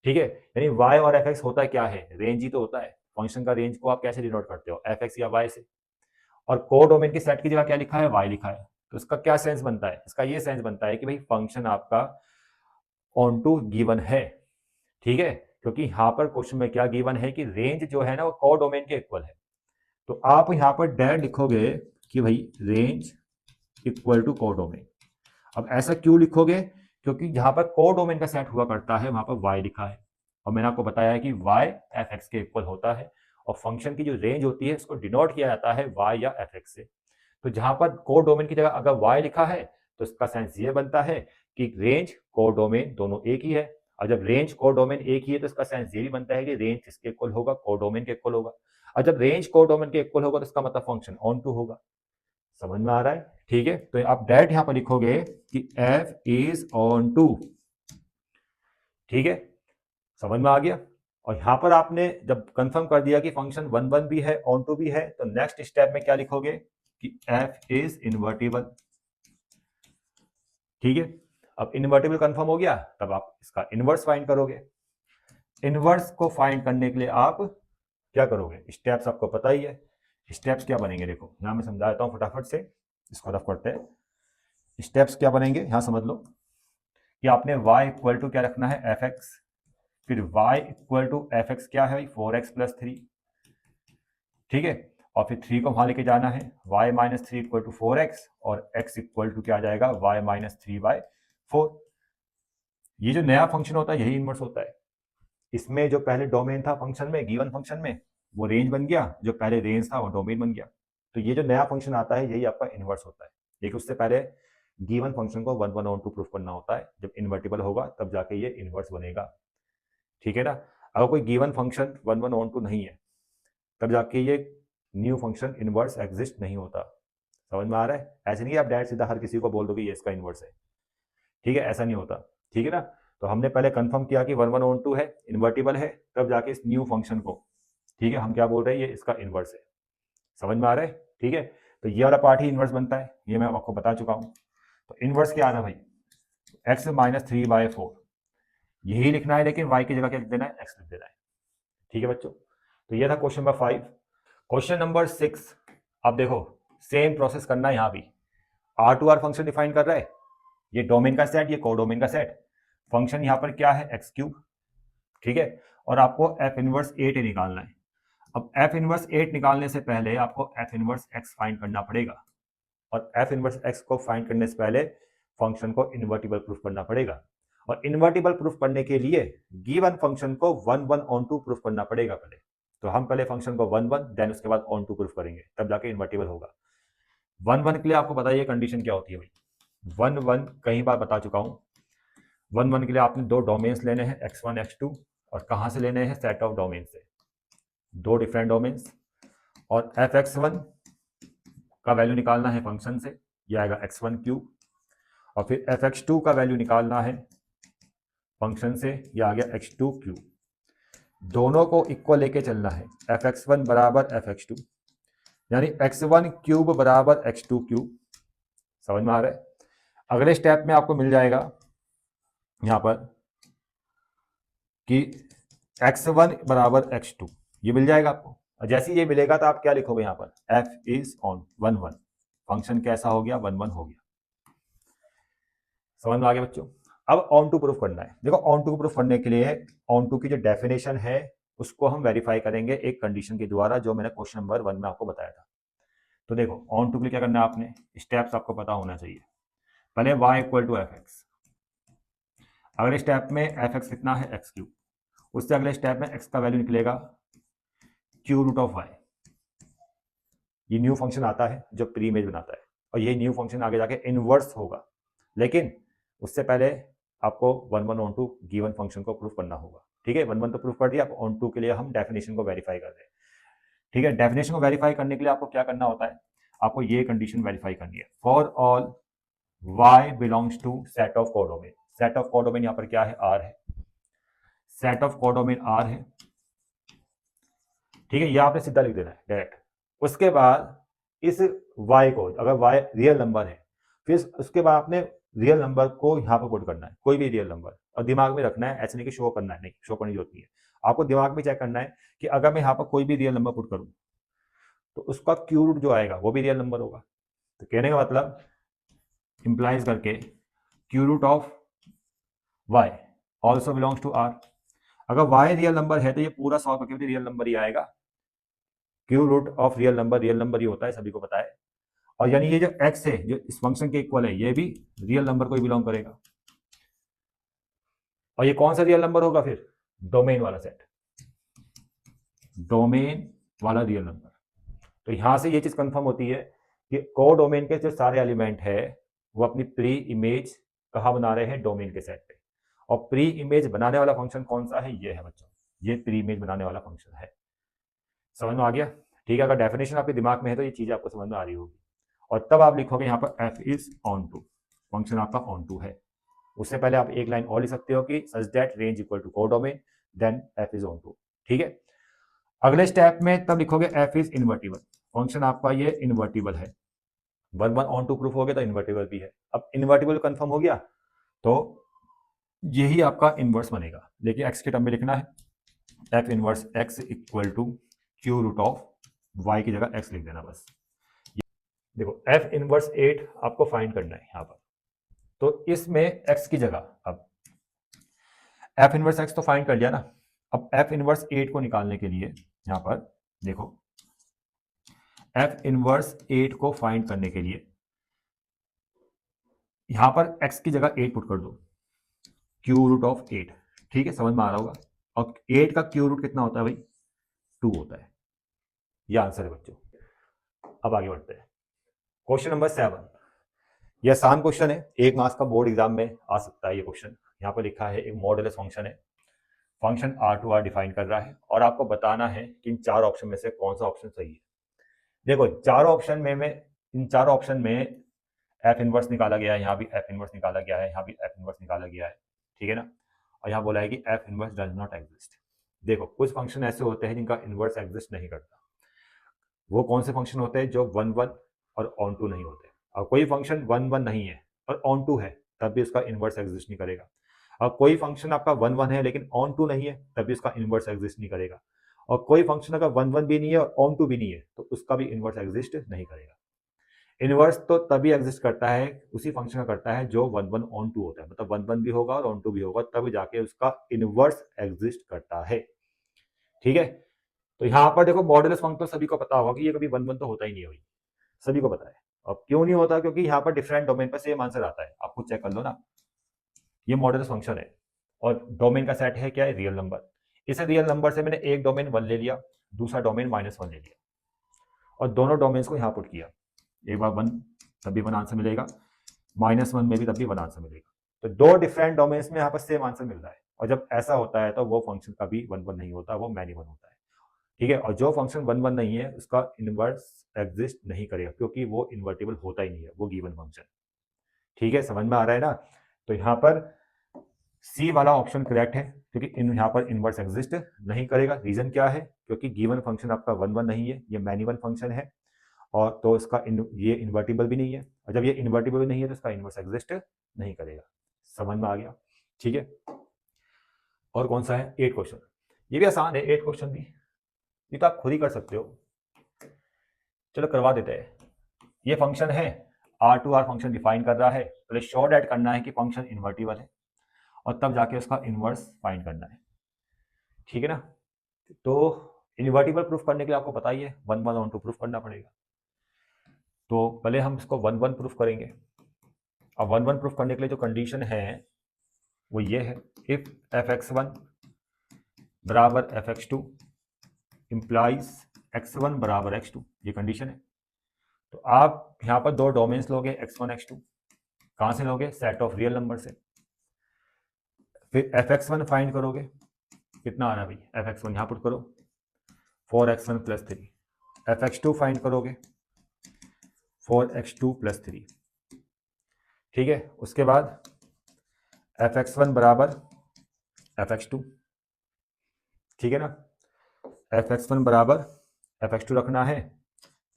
ठीक है, यानी y और fx होता क्या है, रेंज ही तो होता है। फंक्शन का रेंज को आप कैसे डिनोट करते हो, fx या y से। और कोडोमेन की सेट की जगह क्या लिखा है, y लिखा है। तो इसका क्या सेंस बनता है, इसका ये सेंस बनता है कि भाई फंक्शन आपका ऑन टू गिवन है। ठीक है, क्योंकि यहाँ पर क्वेश्चन में क्या गिवन है कि रेंज जो है ना वो कोडोमेन के इक्वल है। तो आप यहाँ पर डायरेक्ट लिखोगे कि भाई रेंज इक्वल टू कोडोमेन। अब ऐसा क्यों लिखोगे, क्योंकि जहां पर कोडोमेन का सेट हुआ करता है वहां पर y लिखा है, और मैंने आपको बताया है कि y fx के इक्वल होता है, और फंक्शन की जो रेंज होती है उसको डिनोट किया जाता है y या fx से। तो जहां पर कोडोमेन की जगह अगर y लिखा है तो इसका सेंस ये बनता है कि रेंज कोडोमेन दोनों एक ही है। और जब रेंज कोडोमेन एक ही है तो इसका सेंस ये भी बनता है कि रेंज किसके इक्वल होगा, कोडोमेन के इक्वल होगा। और जब रेंज कोडोमेन के इक्वल होगा तो इसका मतलब फंक्शन ऑन टू होगा। समझ में आ रहा है? ठीक है, तो आप डायरेक्ट यहां पर लिखोगे कि f इज ऑन टू। ठीक है, समझ में आ गया। और यहां पर आपने जब कंफर्म कर दिया कि फंक्शन वन वन भी है, ऑन टू भी है, तो नेक्स्ट स्टेप में क्या लिखोगे कि f इज इन्वर्टिबल। ठीक है, अब इन्वर्टिबल कंफर्म हो गया, तब आप इसका इनवर्स फाइंड करोगे। इनवर्स को फाइंड करने के लिए आप क्या करोगे, स्टेप्स आपको पता ही है। स्टेप्स क्या बनेंगे, देखो यहां मैं समझा देता हूं फटाफट से, इसको रफ करते हैं। स्टेप्स क्या बनेंगे यहां समझ लो कि आपने y इक्वल टू क्या रखना है, fx। फिर y इक्वल टू fx क्या है, 4x प्लस 3। ठीक है, और फिर 3 को वहां लेके जाना है, y minus three equal to 4x, और x इक्वल टू क्या आ जाएगा, y माइनस 3/4। ये जो नया फंक्शन होता है यही इनवर्स होता है। इसमें जो पहले डोमेन था फंक्शन में, गिवन फंक्शन में, वो रेंज बन गया, जो पहले रेंज था वो डोमेन बन गया। तो ये जो नया फंक्शन आता है यही आपका इनवर्स होता है। लेकिन उससे पहले गिवन फंक्शन को one one onto proof करना होता है। जब इन्वर्टिबल होगा तब जाके ये इनवर्स बनेगा। ठीक है ना, अगर कोई given function one one onto नहीं है तब जाके ये न्यू फंक्शन इनवर्स एग्जिस्ट नहीं होता। समझ में आ रहा है? ऐसे नहीं आप डायरेक्ट सीधा हर किसी को बोल दोगे ये इसका इनवर्स है। ठीक है, ऐसा नहीं होता। ठीक है ना, तो हमने पहले कंफर्म किया कि वन वन ऑन टू है, इन्वर्टिबल है, तब जाके इस न्यू फंक्शन को, ठीक है, हम क्या बोल रहे हैं, ये इसका इनवर्स है। समझ में आ रहा है? ठीक है, तो ये वाला पार्ट ही इनवर्स बनता है, ये मैं आपको बता चुका हूं। तो इनवर्स क्या आना भाई, x माइनस 3/4 यही लिखना है, लेकिन y की जगह क्या लिख देना है, x लिख देना है। ठीक है बच्चों, तो ये था क्वेश्चन नंबर 5। क्वेश्चन नंबर 6, अब देखो सेम प्रोसेस करना है। यहां भी R2R फंक्शन डिफाइन कर रहा है, ये डोमेन का सेट, ये कोडोमेन का सेट। फंक्शन यहां पर क्या है, x क्यूब। ठीक है, और आपको f इनवर्स 8 निकालना है। अब f इनवर्स 8 निकालने से पहले आपको f इनवर्स x फाइंड करना पड़ेगा, और f इनवर्स x को फाइंड करने से पहले फंक्शन को इन्वर्टिबल प्रूफ करना पड़ेगा। और इन्वर्टिबल प्रूफ करने के लिए गिवन फंक्शन को one one onto proof करना पड़ेगा पहले। तो हम पहले फंक्शन को वन वन, देन उसके बाद ऑन टू प्रूफ करेंगे, तब जाके इन्वर्टिबल होगा। वन वन के लिए आपको बताइए कंडीशन क्या होती है भाई। वन वन कई बार बता चुका हूं, वन वन के लिए आपने दो डोमेन्स लेने हैं, x1 x2, और कहां से लेने हैं, सेट ऑफ डोमेन से, दो डिफरेंट डोमेन्स। और fx1 का वैल्यू निकालना है फंक्शन से, यह आएगा x1 क्यूब। और फिर fx2 का वैल्यू निकालना है फंक्शन से, यह आ गया x2 क्यूब। दोनों को इक्वल लेके चलना है, fx1 बराबर fx2, यानी x1 क्यूब बराबर x2 क्यूब। समझ में आ रहा है? अगले स्टेप में आपको मिल जाएगा यहां पर कि x1 बराबर x2, ये मिल जाएगा आपको। और जैसे ये मिलेगा तो आप क्या लिखोगे यहां पर, f is on one one, function कैसा हो गया, वन वन हो गया। समझ में आ गया बच्चों? अब ऑन टू प्रूफ करना है। देखो ऑन टू प्रूफ करने के लिए ऑन टू की जो डेफिनेशन है उसको हम वेरीफाई करेंगे एक कंडीशन के द्वारा, जो मैंने क्वेश्चन नंबर 1 में आपको बताया था। तो देखो ऑन टू के लिए क्या करना है, आपने स्टेप्स आपको पता होना चाहिए। पहले y इक्वल टू fx, अगले स्टेप में fx कितना है, x क्यूब। उससे अगले स्टेप में x का वैल्यू निकलेगा क्यूब रूट ऑफ y। ये न्यू फंक्शन आता है जो प्री इमेज बनाता है, और ये न्यू फंक्शन आगे जाके इनवर्स होगा। लेकिन उससे पहले आपको one one onto given function को प्रूफ करना होगा। ठीक है, वन वन तो प्रूफ कर दिया, अब ऑन टू के लिए हम डेफिनेशन को वेरीफाई कर रहे हैं। ठीक है, डेफिनेशन को वेरीफाई करने के लिए आपको क्या करना होता है, आपको ये कंडीशन वेरीफाई करनी है, for all y belongs to set of codomain. Set of codomain यहां पर क्या है, R है, सेट ऑफ कोडोमेन R है। ठीक है, ये आपने सीधा लिख देना है डायरेक्ट, उसके बाद इस y को, अगर y रियल नंबर है, फिर उसके बाद आपने रियल नंबर को यहाँ पर पुट करना है, कोई भी रियल नंबर, और दिमाग में रखना है, ऐसे नहीं कि शो करना है, नहीं शो करने की जरूरत नहीं है। आपको दिमाग में चेक करना है कि अगर मैं यहाँ पर कोई भी रियल नंबर पुट करूँ तो उसका क्यू रूट जो आएगा वो भी रियल नंबर होगा। तो कहने का मतलब इंप्लाइज करके cube root of y also belongs to r। अगर y रियल नंबर है तो ये पूरा सॉल्व करके भी रियल नंबर ही आएगा। Cube root of real number ही होता है, सभी को पता है। और यानी ये जो x है जो इस फंक्शन के इक्वल है, ये भी रियल नंबर को ही बिलोंग करेगा। और ये कौन सा रियल नंबर होगा फिर? डोमेन वाला सेट, डोमेन वाला रियल नंबर। तो यहां से ये चीज कंफर्म होती है कि को डोमेन के जो सारे एलिमेंट है वो अपनी प्री इमेज कहाँ बना रहे हैं? डोमेन के सेट पे। और प्री इमेज बनाने वाला फंक्शन कौन सा है? ये है बच्चों, ये प्री इमेज बनाने वाला फंक्शन है। समझ में आ गया? ठीक है, अगर डेफिनेशन आपके दिमाग में है तो ये चीज आपको समझ में आ रही होगी। और तब आप लिखोगे यहाँ पर f is onto, function आपका ऑन टू है। उससे पहले आप एक लाइन और लिख सकते हो कि such that range equal to codomain then f is onto. ठीक है, अगले स्टेप में तब लिखोगे एफ इज इन्वर्टिबल, फंक्शन आपका ये इन्वर्टिबल है। One one onto proof हो गया तो इन्वर्टिबल भी है। अब इन्वर्टिबल कंफर्म हो गया तो यही आपका इनवर्स बनेगा, लेकिन एक्स के टर्म में लिखना है f inverse x equal to cube root of y की जगह एक्स लिख देना बस। देखो एफ इनवर्स 8 आपको फाइंड करना है यहाँ पर, तो इसमें एक्स की जगह अब एफ इनवर्स एक्स तो फाइंड कर लिया ना। अब एफ इनवर्स 8 को निकालने के लिए यहां पर देखो, एफ इनवर्स 8 को फाइंड करने के लिए यहां पर x की जगह 8 पुट कर दो, क्यू रूट ऑफ 8। ठीक है, समझ में आ रहा होगा। और 8 का क्यू रूट कितना होता है भाई? 2 होता है। यह आंसर है बच्चों। अब आगे बढ़ते हैं, क्वेश्चन नंबर 7। यह आसान क्वेश्चन है, एक मार्क्स का बोर्ड एग्जाम में आ सकता है ये क्वेश्चन। यहाँ पर लिखा है एक मॉडुलस फंक्शन है, function R to R define कर रहा है और आपको बताना है कि इन चार ऑप्शन में से कौन सा ऑप्शन सही है। देखो चारों ऑप्शन में इन चारों ऑप्शन में एफ इनवर्स निकाला गया है, यहाँ भी एफ इनवर्स निकाला गया है, यहाँ भी एफ इनवर्स निकाला गया है। ठीक है ना? और यहाँ बोला है कि F inverse does not exist. देखो कुछ फंक्शन ऐसे होते हैं जिनका इनवर्स एग्जिस्ट नहीं करता। वो कौन से फंक्शन होते हैं? जो वन वन और ऑन टू नहीं होते। और कोई फंक्शन वन वन नहीं है और ऑन टू है तब भी उसका इनवर्स एग्जिस्ट नहीं करेगा। और कोई फंक्शन आपका वन वन है लेकिन ऑन टू नहीं है तब भी उसका इनवर्स एग्जिस्ट नहीं करेगा। और कोई फंक्शन अगर वन वन भी नहीं है और ऑन टू भी नहीं है तो उसका भी इनवर्स एग्जिस्ट नहीं करेगा। इनवर्स तो तभी एग्जिस्ट करता है, उसी फंक्शन का करता है जो वन वन ऑन टू होता है, मतलब वन वन भी होगा और ऑन टू भी होगा तब जाके उसका इनवर्स एग्जिस्ट करता है। ठीक है, तो यहाँ पर देखो मॉडुलस फंक्शन तो सभी को पता होगा कि ये कभी वन वन तो होता ही नहीं है भाई, सभी को पता है। अब क्यों नहीं होता? क्योंकि यहाँ पर डिफरेंट डोमेन पर सेम आंसर आता है, आप खुद चेक कर लो ना। ये मॉडुलस फंक्शन है और डोमेन का सेट है क्या है? Real number. इस रियल नंबर से मैंने एक डोमेन वन ले लिया, दूसरा डोमेन माइनस वन ले लिया और दोनों डोमेन्स को यहाँ पुट किया। एक बार वन तब भी वन आंसर मिलेगा, माइनस वन में भी तब भी वन आंसर मिलेगा। तो दो डिफरेंट डोमेन्स में यहाँ पर सेम आंसर मिल रहा है। और जब ऐसा होता है तो वो फंक्शन कभी वन वन नहीं होता, वो मैनी वन होता है। ठीक है, और जो फंक्शन वन वन नहीं है उसका इनवर्स एग्जिस्ट नहीं करेगा क्योंकि वो इन्वर्टिबल होता ही नहीं है, वो गिवन फंक्शन। ठीक है, समझ में आ रहा है ना? तो यहाँ पर सी वाला ऑप्शन करेक्ट है क्योंकि यहाँ पर इनवर्स एग्जिस्ट नहीं करेगा। रीजन क्या है? क्योंकि गिवन फंक्शन आपका वन वन नहीं है, ये मैनी वन फंक्शन है और तो इसका ये इन्वर्टिबल भी नहीं है, और जब ये इन्वर्टिबल भी नहीं है तो इसका इनवर्स एग्जिस्ट नहीं करेगा। समझ में आ गया? ठीक है, और कौन सा है? 8 क्वेश्चन। ये भी आसान है 8 क्वेश्चन भी, ये तो आप खुद ही कर सकते हो। चलो करवा देते हैं। ये फंक्शन है R to R function define कर रहा है, पहले शो डैट करना है कि फंक्शन इन्वर्टिबल है और तब जाके उसका इनवर्स फाइंड करना है। ठीक है ना? तो इन्वर्टिबल प्रूफ करने के लिए आपको पता ही है one one onto proof करना पड़ेगा। तो पहले हम इसको वन वन प्रूफ करेंगे। अब वन वन प्रूफ करने के लिए जो कंडीशन है वो ये है, इफ एफ एक्स वन बराबर f x two implies x one बराबर एक्स टू, ये कंडीशन है। तो आप यहाँ पर दो डोमेन्स लोगे एक्स वन एक्स टू, कहाँ से लोगे? सेट ऑफ रियल नंबर से। फिर एफ एक्स वन फाइंड करोगे, कितना आ रहा है भाई? एफ एक्स वन यहाँ पुट करो, 4x1 plus 3। F x two find करोगे 4x2 प्लस 3। ठीक है, उसके बाद एफ एक्स वन बराबर एफ एक्स टू। ठीक है ना? एफ एक्स वन बराबर एफ एक्स टू रखना है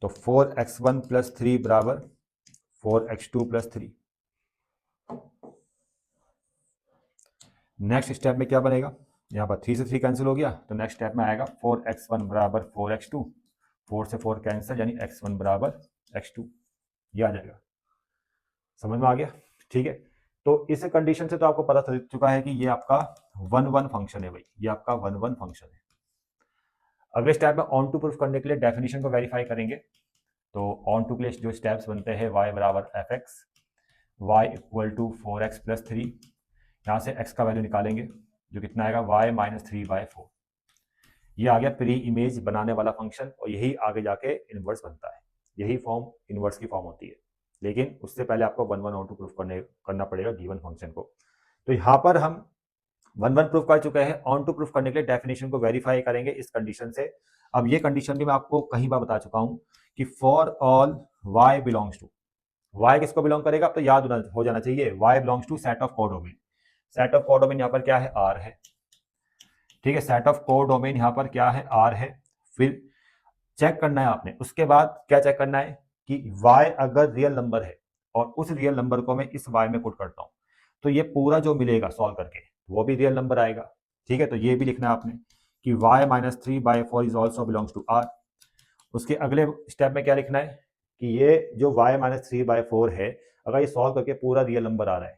तो 4x1 प्लस 3 बराबर 4x2 प्लस 3। नेक्स्ट स्टेप में क्या बनेगा, यहाँ पर 3 से 3 कैंसिल हो गया, तो नेक्स्ट स्टेप में आएगा 4x1 बराबर 4x2, 4 से 4 कैंसिल, यानी x1 बराबर x2, ये आ जाएगा। समझ में आ गया? ठीक है, तो इस कंडीशन से तो आपको पता चल चुका है कि ये आपका 1-1 फंक्शन है भाई, ये आपका 1-1 फंक्शन है। अगले स्टेप में ऑन टू प्रूफ करने के लिए डेफिनेशन को वेरीफाई करेंगे। तो ऑन टू के लिए जो स्टेप्स बनते हैं, y बराबर f x, y equal to 4x plus 3, यहाँ से x का वैल्यू निकालेंगे जो कितना आएगा y माइनस 3/4। ये आ गया प्री इमेज बनाने वाला फंक्शन, और यही आगे जाके इनवर्स बनता है, यही फॉर्म इनवर्स की फॉर्म होती है। लेकिन उससे पहले आपको 1-1 ऑन टू प्रूफ करना पड़ेगा गिवन फंक्शन को। तो यहाँ पर हम 1-1 प्रूफ कर चुके हैं, ऑन टू प्रूफ करने के लिए डेफिनेशन को वेरीफाई करेंगे इस कंडीशन से। अब ये कंडीशन भी मैं आपको कई बार बता चुका हूं कि for all y belongs to, y किसको बिलोंग करेगा, अब तो याद हो जाना चाहिए, y belongs to set of codomain. Set of codomain यहाँ पर क्या है, R है। ठीक है, सेट ऑफ कोडोमेन यहाँ पर क्या है, R है। फिर चेक करना है आपने, उसके बाद क्या चेक करना है कि y अगर रियल नंबर है और उस रियल नंबर को मैं इस y में पुट करता हूं, तो ये पूरा जो मिलेगा सॉल्व करके वो भी रियल नंबर आएगा। ठीक है, तो ये भी लिखना है आपने कि y minus 3/4 is also belongs to R। उसके अगले स्टेप में क्या लिखना है कि ये जो y माइनस 3/4 है, अगर ये सॉल्व करके पूरा रियल नंबर आ रहा है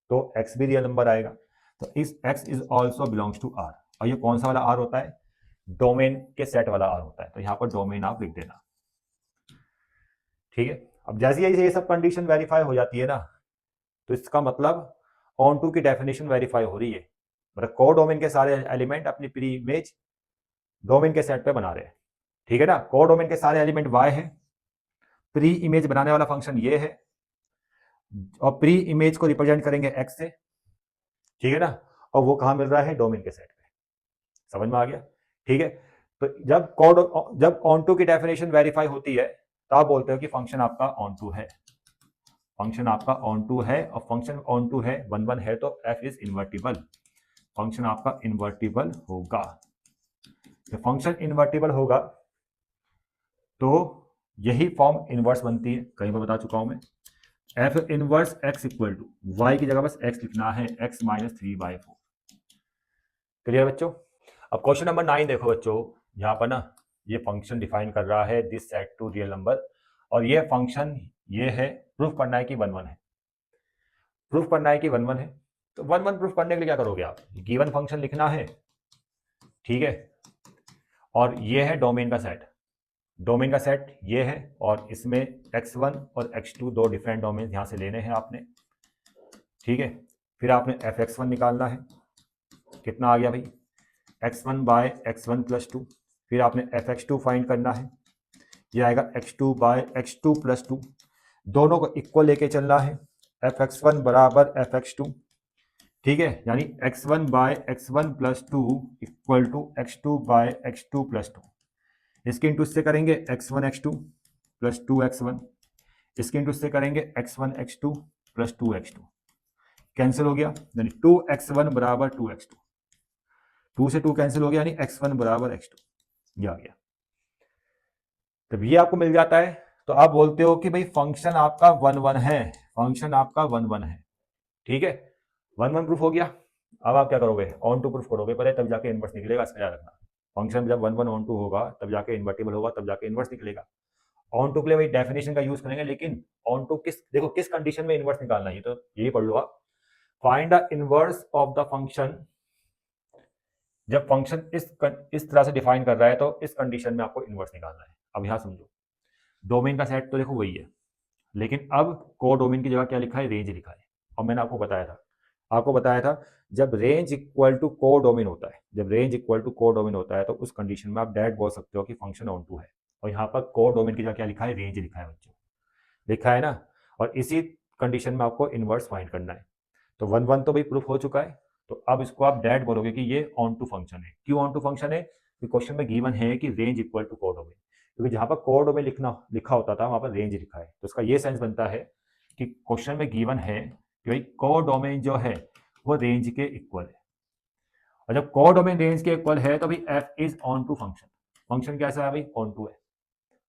तो x भी रियल नंबर आएगा, तो इस x is also belongs to R। और ये कौन सा वाला R होता है, डोमेन के सेट वाला R होता है, तो यहाँ पर डोमेन आप लिख देना। ठीक है, अब जैसे ही ये सब कंडीशन वेरीफाई हो जाती है ना, तो इसका मतलब ऑन टू की डेफिनेशन वेरीफाई हो रही है, मतलब को डोमेन के सारे एलिमेंट अपनी प्री इमेज डोमेन के सेट पे बना रहे हैं। ठीक है ना, को डोमेन के सारे एलिमेंट y है, प्री इमेज बनाने वाला फंक्शन ये है, और प्री इमेज को रिप्रेजेंट करेंगे x से। ठीक है ना, और वो कहां मिल रहा है, डोमेन के सेट पे। समझ में आ गया? ठीक है, तो जब ऑन टू की डेफिनेशन वेरीफाई होती है तो आप बोलते हो कि फंक्शन आपका ऑन टू है, फंक्शन आपका ऑन टू है, और फंक्शन ऑन टू है 1-1 है तो f इज इन्वर्टिबल, फंक्शन आपका इन्वर्टिबल होगा। जब फंक्शन इन्वर्टिबल होगा तो यही फॉर्म इनवर्स बनती है, कहीं पर बता चुका हूं मैं। F inverse x equal to y की जगह बस एक्स लिखना है, x माइनस 3/4। क्लियर बच्चों? अब क्वेश्चन नंबर 9 देखो बच्चों, यहाँ पर ना ये फंक्शन डिफाइन कर रहा है this set to real number, और ये फंक्शन ये है, प्रूफ करना है कि 1-1 है, प्रूफ करना है कि 1-1 है। तो 1-1 प्रूफ करने के लिए क्या करोगे आप, गिवन फंक्शन लिखना है। ठीक है, और ये है डोमेन का सेट, डोमेन का सेट ये है, और इसमें x1 और x2 दो डिफरेंट डोमेन यहां से लेने हैं आपने। ठीक है, फिर आपने fx1 निकालना है, कितना आ गया भाई, x1 बाय x1 प्लस 2। फिर आपने fx2 फाइंड करना है, ये आएगा x2 बाय x2 प्लस 2, दोनों को इक्वल लेके चलना है, fx1 बराबर fx2। ठीक है, यानी x1 by x1 plus 2 equal to x2 by x2 plus 2। इसके इंटू से करेंगे x1 x2 प्लस 2x1, इसके इंटू से करेंगे x1 x2 plus 2x2, cancel हो गया, यानी 2x1 बराबर 2x2, 2 से 2 कैंसिल हो गया, यानी x1 बराबर x2, ये आ गया। तब ये आपको मिल जाता है, तो आप बोलते हो कि भाई फंक्शन आपका 1-1 है, फंक्शन आपका 1-1 है। ठीक है, 1-1 प्रूफ हो गया। अब आप क्या करोगे, ऑन टू प्रूफ करोगे पहले, तब जाके इनवर्स निकलेगा, इसका याद रखना। फंक्शन जब 1-1 ऑन टू होगा तब जाके इन्वर्टिबल होगा, तब जाके इनवर्स निकलेगा। ऑन टू के लिए वही डेफिनेशन का यूज करेंगे, लेकिन ऑन टू किस, देखो किस कंडीशन में इनवर्स निकालना है, तो यही पढ़ लो आप। Find the inverse of the function, जब फंक्शन इस तरह से डिफाइन कर रहा है तो इस कंडीशन में आपको इनवर्स निकालना है। अब यहां समझो, डोमेन का सेट तो देखो वही है, लेकिन अब को डोमेन की जगह क्या लिखा है, रेंज लिखा है। और मैंने आपको बताया था जब रेंज इक्वल टू को डोमेन होता है, जब रेंज इक्वल टू को डोमेन होता है तो उस कंडीशन में आप डायरेक्ट बोल सकते हो कि फंक्शन ऑन टू है। और यहाँ पर को डोमेन की जगह क्या लिखा है, रेंज लिखा है बच्चों, लिखा है ना। और इसी कंडीशन में आपको इनवर्स फाइंड करना है। तो 1-1 तो भाई प्रूफ हो चुका है, तो अब इसको आप डायरेक्ट बोलोगे कि ये ऑन टू फंक्शन है। क्यों ऑन टू फंक्शन है, क्वेश्चन में गिवन है कि रेंज इक्वल टू को डोमेन, क्योंकि जहां पर को डोमेन लिखा होता था वहां पर रेंज लिखा है, तो इसका ये सेंस बनता है कि क्वेश्चन में गिवन है कि भाई को डोमेन जो है वो रेंज के इक्वल है। और जब को डोमेन रेंज के इक्वल है तो भाई f is onto function, function कैसा है भाई, ऑन टू है।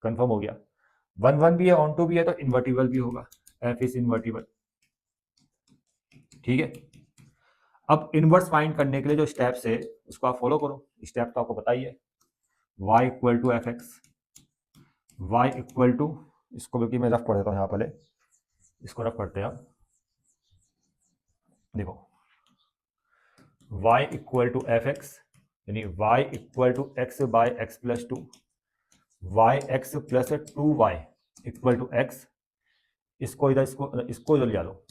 कंफर्म हो गया। 1 1 भी है, ऑन टू भी है, तो इन्वर्टिबल भी होगा, एफ इज इन्वर्टिबल। ठीक है, अब इनवर्स फाइंड करने के लिए जो स्टेप्स है उसको आप फॉलो करो। स्टेप तो आपको बताइए, y equal to f x, y equal to, इसको बल्कि मैं रफ कर देता हूँ यहाँ पहले, इसको रफ करते हैं आप। देखो y equal to f x, यानी y equal to x by x plus two, y x plus two y equal to x, इसको इधर इसको इधर ले लो,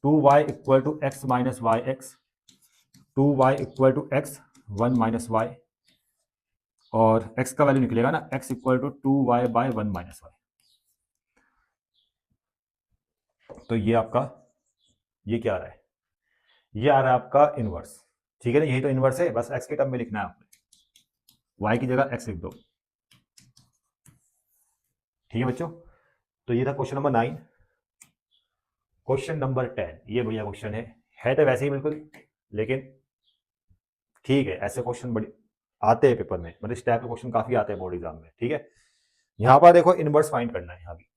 2y equal to x minus y x, 2y equal to x 1 minus y, और x का वैल्यू निकलेगा ना, x equal to 2y by 1 minus y. तो ये आपका, ये क्या आ रहा है, ये आ रहा है आपका इनवर्स। ठीक है ना, यही तो इनवर्स है, बस x के टर्म में लिखना है आपने, y की जगह x लिख दो। ठीक है बच्चों, तो ये था क्वेश्चन नंबर 9। क्वेश्चन नंबर 10, ये भैया क्वेश्चन है तो वैसे ही बिल्कुल, लेकिन ठीक है, ऐसे क्वेश्चन बड़े आते हैं पेपर में, मतलब इस टाइप के क्वेश्चन काफी आते हैं बोर्ड एग्जाम में। ठीक है, यहां पर देखो इनवर्स फाइंड करना है, यहाँ भी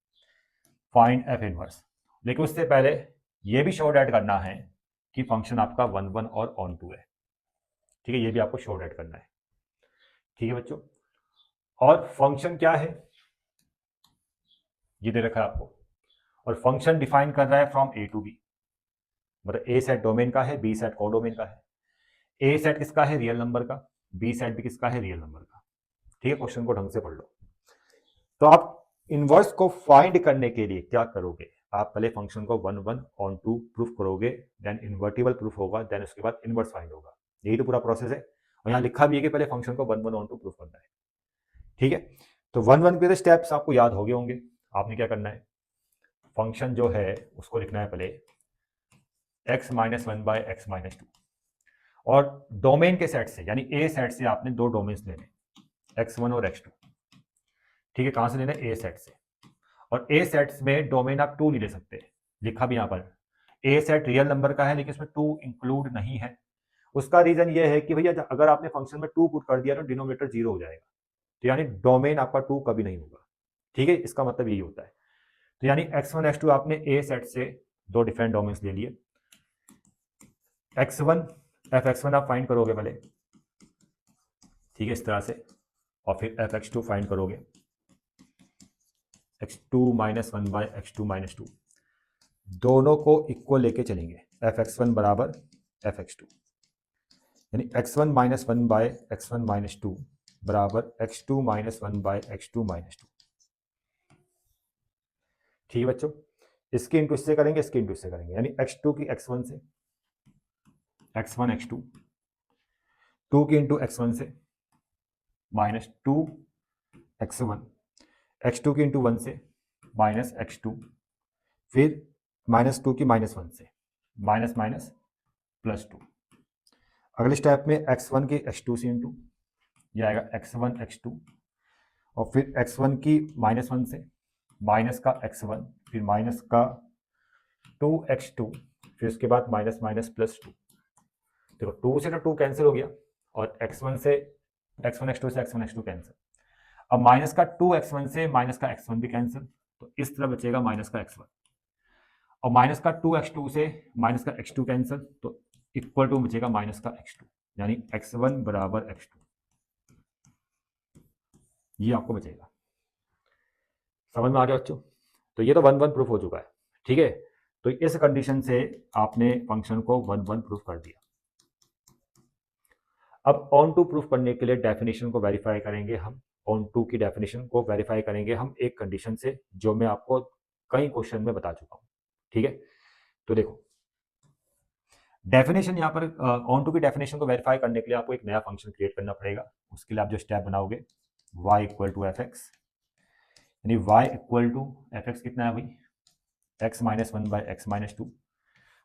फाइंड एफ इनवर्स, लेकिन उससे पहले ये भी शो डेट करना है कि फंक्शन आपका 1 1 और ऑन टू है। ठीक है, ये भी आपको शो डेट करना है। ठीक है बच्चों, और फंक्शन क्या है ये दे रखा है आपको, और फंक्शन डिफाइन कर रहा है फ्रॉम ए टू बी, मतलब ए सेट डोमेन का है, बी सेट कोडोमेन का है। ए सेट किसका है, रियल नंबर का, बी सेट भी किसका है, रियल नंबर का। ठीक है, क्वेश्चन को ढंग से पढ़ लो। तो आप इनवर्स को फाइंड करने के लिए क्या करोगे, आप पहले फंक्शन को 1 1 ऑन टू प्रूफ करोगे, देन इन्वर्टिबल प्रूफ होगा, देन उसके बाद इनवर्स फाइंड होगा। यही तो पूरा प्रोसेस है, और यहाँ लिखा भी है कि पहले फंक्शन को 1 1 ऑन टू प्रूफ करना है। ठीक है, तो 1 1 के स्टेप्स आपको याद हो गए होंगे। आपने क्या करना है, फंक्शन जो है उसको लिखना है पहले x minus 1 by x minus 2, और डोमेन के सेट से, यानी ए सेट से आपने दो डोमेन्स लेने, x1 और x2। ठीक है, कहां से लेना है, ए सेट से, और ए सेट्स में डोमेन आप 2 नहीं ले सकते, लिखा भी यहां पर ए सेट रियल नंबर का है, लेकिन इसमें 2 इंक्लूड नहीं है। उसका रीजन ये है कि भैया अगर आपने फंक्शन में 2 पुट कर दिया तो डिनोमिनेटर 0 हो जाएगा, तो यानी डोमेन आपका 2 कभी नहीं होगा। ठीक है, इसका मतलब यही होता है। तो यानी x1 x2 आपने ए सेट से दो डिफरेंट डोमेन्स ले लिए, x1 एफ एक्स वन आप फाइंड करोगे पहले, ठीक है, इस तरह से, और फिर एफ एक्स टू फाइंड करोगे, x2 minus 1 bye x2 minus 2, दोनों को इक्वल लेके चलेंगे, एफ एक्स वन बराबर एफ एक्स टू, यानी x1 minus 1 bye x1 minus 2 बराबर x2 minus 1 bye x2 minus 2। ठीक है बच्चों, इसके इंटू इससे करेंगे, इसके इंटू इससे करेंगे, यानी x2 की x1 से, x1 x2, 2 की इंटू x1 से माइनस 2 x1, x2 की इंटू 1 से माइनस x2, फिर माइनस 2 की माइनस 1 से माइनस माइनस प्लस 2। अगले स्टेप में x1 की x2 से इंटू, यह आएगा x1 x2, और फिर x1 की माइनस 1 से माइनस का x1, फिर माइनस का 2x2, फिर उसके बाद माइनस माइनस प्लस 2। देखो 2 से तो 2 कैंसिल हो गया, और x1 से x1 x2 से x1 x2 कैंसिल। अब माइनस का 2x1 से माइनस का x1 भी कैंसिल, तो इस तरह बचेगा माइनस का x1, और माइनस का 2x2 से माइनस का x2 कैंसिल, तो इक्वल टू बचेगा माइनस का x2, यानी x1 बराबर x2, ये आपको बचेगा। समझ में आ गया बच्चों, तो ये तो 1 1 प्रूफ हो चुका है। ठीक है, तो इस कंडीशन से आपने फंक्शन को 1 1 प्रूफ कर दिया। अब ऑन टू प्रूफ करने के लिए डेफिनेशन को वेरीफाई करेंगे हम, ऑन टू की डेफिनेशन को वेरीफाई करेंगे हम एक कंडीशन से, जो मैं आपको कई क्वेश्चन में बता चुका हूं। ठीक है, तो देखो डेफिनेशन यहाँ पर, ऑन टू की डेफिनेशन को वेरीफाई करने के लिए आपको एक नया फंक्शन क्रिएट करना पड़ेगा। उसके लिए आप जो स्टेप बनाओगे, y equal to f x, यानी y equal to f x कितना है भाई, x minus 1 by x minus 2,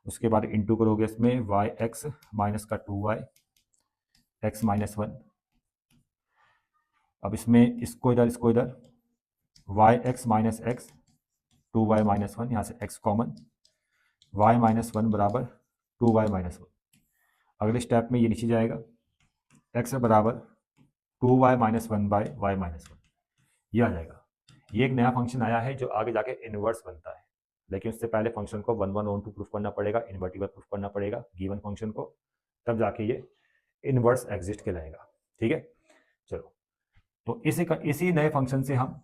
उसके बाद इंटू करोगे इसमें y x माइनस का 2y x माइनस 1, अब इसमें इसको इधर y x minus x 2y minus 1, यहाँ से x कॉमन, y माइनस 1 बराबर 2y माइनस 1। अगले स्टेप में ये नीचे जाएगा, x बराबर 2y minus 1 by y minus 1, ये आ जाएगा। ये एक नया फंक्शन आया है जो आगे जाके इनवर्स बनता है, लेकिन उससे पहले फंक्शन को 1 1 ऑन टू प्रूफ करना पड़ेगा, इन्वर्टिबल प्रूफ करना पड़ेगा गिवन फंक्शन को, तब जाके ये इनवर्स एग्जिस्ट कहलाएगा। ठीक है, चलो, तो इसी नए फंक्शन से हम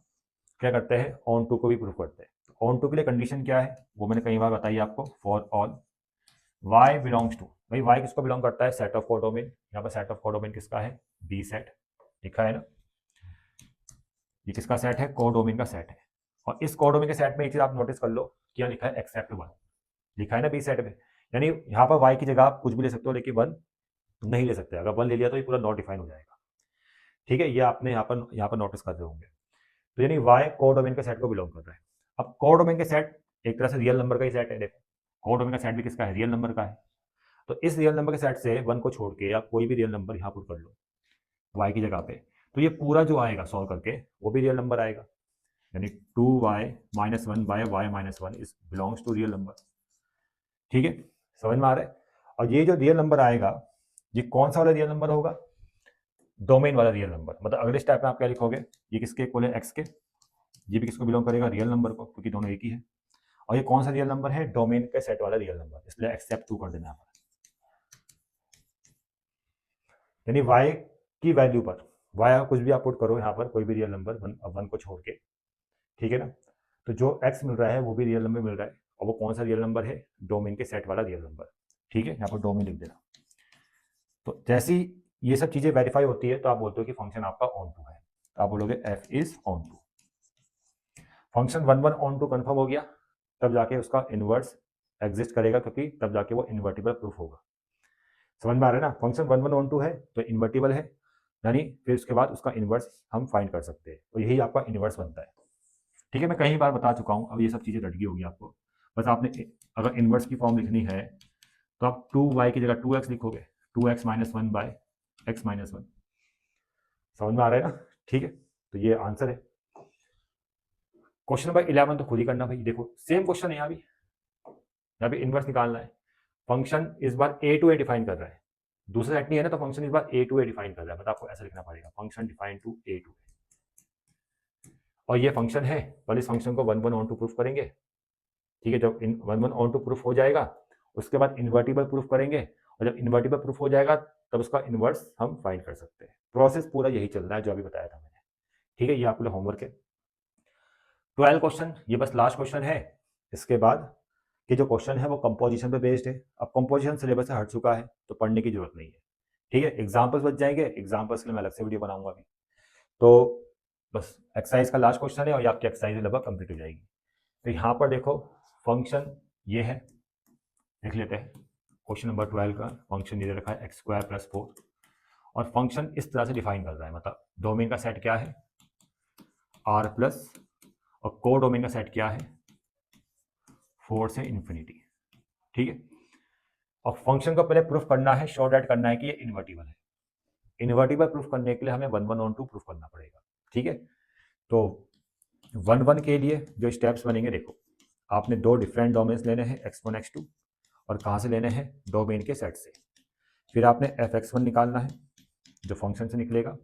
क्या करते हैं, ऑन टू को भी प्रूफ करते हैं। ऑन टू के लिए कंडीशन क्या है वो मैंने कई बार बताई आपको, for all y belongs to, भाई y किसको बिलोंग करता है, सेट ऑफ कोडोमेन। यहाँ पर सेट ऑफ कोडोमेन किसका है, बी सेट लिखा है ना, ये किसका सेट है, कोडोमेन का सेट है। और इस कोडोमेन के सेट में एक चीज आप नोटिस कर लो, क्या लिखा है, एक्सेप्ट 1 लिखा है ना बी सेट में, यानी यहाँ पर y की जगह आप कुछ भी ले सकते हो लेकिन 1 नहीं ले सकते, अगर 1 ले लिया तो ये पूरा नॉट डिफाइन हो जाएगा। ठीक है, ये आपने यहाँ पर नोटिस कर रहे होंगे। तो यानी y कोडोमेन के सेट को बिलोंग कर रहा है। अब कोडोमेन के सेट एक तरह से रियल नंबर का ही सेट है, देखो कोडोमेन का सेट भी किसका है, रियल नंबर का है। तो इस रियल नंबर के सेट से 1 को छोड़ के आप कोई भी रियल नंबर यहाँ पुट कर लो y की जगह पे, तो ये पूरा जो आएगा सॉल्व करके वो भी रियल नंबर आएगा, यानी 2y minus 1 by y minus 1 is belongs to real number. ठीक है, समझ में आ रहा है। और ये जो रियल नंबर आएगा ये कौन सा वाला रियल नंबर होगा, डोमेन वाला रियल नंबर। मतलब अगले स्टेप में आप क्या लिखोगे, ये किसके इक्वल है, एक्स के, ये भी किसको बिलोंग करेगा, रियल नंबर को, क्योंकि दोनों एक ही है। और ये कौन सा रियल नंबर है, डोमेन के सेट वाला रियल नंबर, इसलिए एक्सेप्ट 2 कर देना है। यानी y की वैल्यू पर y कुछ भी आप पुट करो यहाँ पर, कोई भी रियल नंबर 1 को छोड़ के, ठीक है ना, तो जो x मिल रहा है वो भी रियल नंबर मिल रहा है, और वो कौन सा रियल नंबर है, डोमेन के सेट वाला रियल नंबर। ठीक है, यहाँ पर डोमेन लिख देना। तो जैसी ये सब चीजें वेरीफाई होती है तो आप बोलते हो कि फंक्शन आपका ऑन टू है, तो आप बोलोगे f is onto. Function 1 1 onto confirm हो गया, तब जाके उसका इनवर्स एग्जिस्ट करेगा, क्योंकि तब जाके वो इन्वर्टिबल प्रूफ होगा। समझ में आ रहा है ना, फंक्शन 1 1 ऑन टू है तो इन्वर्टिबल है, यानी फिर उसके बाद उसका इनवर्स हम फाइंड कर सकते हैं, तो यही आपका इनवर्स बनता है। ठीक है, मैं कई बार बता चुका हूँ, अब ये सब चीज़ें रट गई होगी आपको। बस आपने अगर इनवर्स की फॉर्म लिखनी है तो आप 2y की जगह 2x लिखोगे, 2x minus 1 bye x minus 1। समझ में आ रहा है ना, ठीक है, तो ये आंसर है। क्वेश्चन नंबर 11 तो खुद ही करना भाई, देखो सेम क्वेश्चन है, यहाँ भी इनवर्स निकालना है। फंक्शन इस बार a टू a डिफाइन कर रहा है, दूसरा सेट नहीं है ना, तो फंक्शन इस बार a टू a डिफाइन कर रहा है, मतलब आपको ऐसा लिखना पड़ेगा, function define to a to a। और ये फंक्शन है, पहले इस फंक्शन को 1 1 ऑन टू प्रूफ करेंगे। ठीक है, जब 1 1 ऑन टू प्रूफ हो जाएगा उसके बाद इन्वर्टिबल प्रूफ करेंगे, और जब इन्वर्टिबल प्रूफ हो जाएगा तब उसका इनवर्स हम फाइंड कर सकते हैं। प्रोसेस पूरा यही चल रहा है जो अभी बताया था मैंने। ठीक है, ये आपके लिए होमवर्क है। 12 क्वेश्चन, ये बस लास्ट क्वेश्चन है, इसके बाद कि जो क्वेश्चन है वो कंपोजिशन पे बेस्ड है। अब कंपोजिशन सिलेबस से हट चुका है तो पढ़ने की जरूरत नहीं है। ठीक है, एग्जाम्पल्स बच जाएंगे, एग्जाम्पल्स के लिए मैं अलग से वीडियो बनाऊंगा अभी। तो बस एक्सरसाइज का लास्ट क्वेश्चन है और ये आपकी एक्सरसाइज लगभग कंप्लीट हो जाएगी। तो यहाँ पर देखो फंक्शन ये है, देख लेते हैं क्वेश्चन नंबर 12 का। फंक्शन ये रखा है एक्स स्क्वायर प्लस 4, और फंक्शन इस तरह से डिफाइन कर रहा है, मतलब डोमेन का सेट क्या है, आर प्लस, और को डोमेन का सेट क्या है, 4 से इन्फिनिटी। ठीक है, और फंक्शन को पहले प्रूफ करना है, शो डेट करना है कि ये इन्वर्टिबल है। इन्वर्टिबल प्रूफ करने के लिए हमें 1 1 ऑन टू प्रूफ करना पड़ेगा। ठीक है, तो 1 1 के लिए जो स्टेप्स बनेंगे, देखो आपने दो डिफरेंट डोमेन्स लेने हैं x1 x2, और कहाँ से लेने हैं, डोमेन के सेट से। फिर आपने f(x1) निकालना है जो फंक्शन से निकलेगा,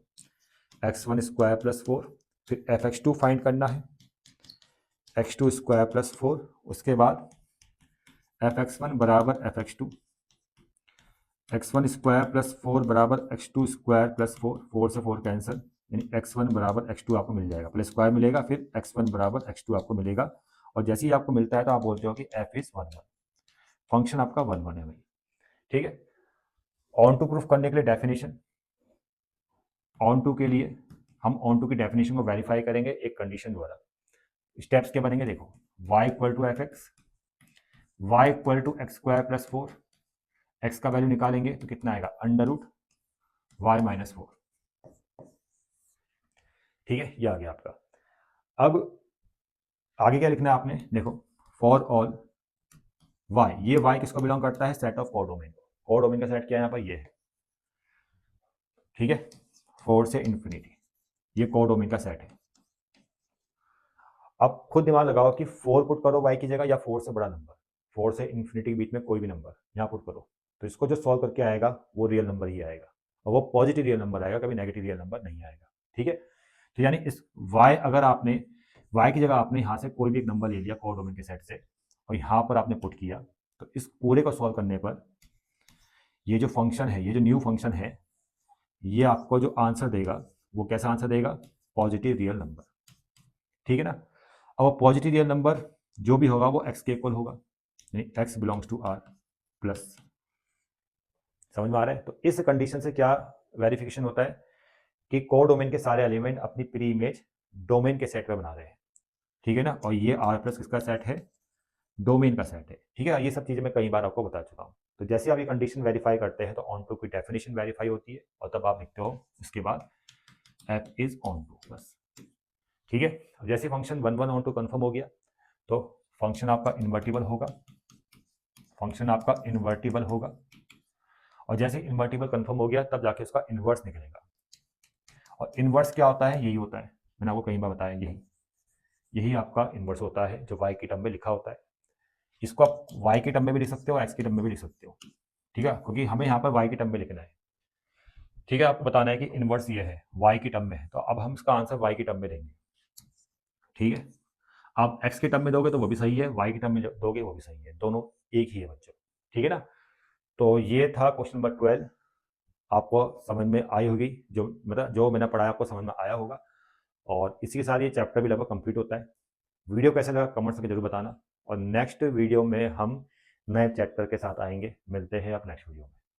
x1 स्क्वायर प्लस 4, फिर f(x2) फाइंड करना है, x2 स्क्वायर प्लस 4, उसके बाद f(x1) बराबर f(x2), x1 स्क्वायर प्लस 4 बराबर x2 स्क्वायर प्लस 4, 4 से 4 कैंसिल, यानी x1 बराबर x2 आपको मिल जाएगा, पहले स्क्वायर मिलेगा फिर x1 बराबर x2 आपको मिलेगा। और जैसे ही आपको मिलता है तो आप बोलते हो कि f इज 1 1, फंक्शन आपका 1 1 है भाई। ठीक है, ऑन टू प्रूफ करने के लिए डेफिनेशन, ऑन टू के लिए हम ऑन टू की डेफिनेशन को वेरीफाई करेंगे एक कंडीशन द्वारा। स्टेप्स क्या बनेंगे, देखो y equal to f x, y equal to x square plus 4, x का वैल्यू निकालेंगे तो कितना आएगा, अंडर रूट वाई माइनस 4। ठीक है, ये आ गया आपका। अब आगे क्या लिखना है आपने, देखो फॉर ऑल y, ये y किसको बिलोंग करता है, सेट ऑफ कोडोमेन। कोडोमेन का सेट क्या है यहाँ पर, ये है। ठीक है, 4 से इन्फिनिटी, ये कोडोमेन का सेट है। अब खुद दिमाग लगाओ कि 4 पुट करो y की जगह या 4 से बड़ा नंबर, 4 से इन्फिनिटी के बीच में कोई भी नंबर यहाँ पुट करो, तो इसको जो सॉल्व करके आएगा वो रियल नंबर ही आएगा, और वो पॉजिटिव रियल नंबर आएगा, कभी नेगेटिव रियल नंबर नहीं आएगा। ठीक है, तो यानी इस y अगर आपने y की जगह आपने यहाँ से कोई भी एक नंबर ले लिया कोड डोमेन के सेट से और यहाँ पर आपने पुट किया, तो इस पूरे को सॉल्व करने पर ये जो फंक्शन है, ये जो न्यू फंक्शन है, ये आपको जो आंसर देगा वो कैसा आंसर देगा? Positive real number. ठीक है ना? अब पॉजिटिव रियल नंबर जो भी होगा वो x के इक्वल होगा, यानी x belongs to r plus. समझ में आ रहा है? तो इस कंडीशन से क्या वेरिफिकेशन होता है कि कोड डोमेन के सारे एलिमेंट अपनी प्री इमेज डोमेन के सेट में बना रहे हैं। ठीक है ना? और ये r प्लस किसका सेट है? डोमेन का सेट है। ठीक है? ये सब चीजें मैं कई बार आपको बता चुका हूँ। तो जैसे आप ये कंडीशन वेरीफाई करते हैं तो ऑन टू की डेफिनेशन वेरीफाई होती है और तब आप लिखते हो इसके बाद f इज ऑन टू बस। ठीक है? अब जैसे फंक्शन 1 1 ऑन टू कन्फर्म हो गया तो फंक्शन आपका इन्वर्टिबल होगा, फंक्शन आपका इन्वर्टिबल होगा, और जैसे इन्वर्टिबल कंफर्म हो गया तब जाके उसका इन्वर्स निकलेगा। और इन्वर्स क्या होता है? यही होता है, मैंने आपको कई बार बताया, यही यही आपका इन्वर्स होता है जो y की टर्म में लिखा होता है। इसको आप y के टर्म में भी लिख सकते हो, x के टर्म में भी लिख सकते हो। ठीक है? क्योंकि हमें यहाँ पर y के टर्म में लिखना है। ठीक है? आपको बताना है कि इन्वर्स ये है, y की टर्म में है, तो अब हम इसका आंसर y की टर्म में देंगे। ठीक है? आप x के टर्म में दोगे तो वो भी सही है, y के टर्म में दोगे वो भी सही है, दोनों एक ही है बच्चों। ठीक है ना? तो ये था क्वेश्चन नंबर 12। आपको समझ में आई होगी, जो मतलब जो मैंने पढ़ाया आपको समझ में आया होगा, और इसी के साथ ये चैप्टर भी लगभग कंप्लीट होता है। वीडियो कैसा लगा कमेंट्स में जरूर बताना, और नेक्स्ट वीडियो में हम नए चैप्टर के साथ आएंगे। मिलते हैं अब नेक्स्ट वीडियो में।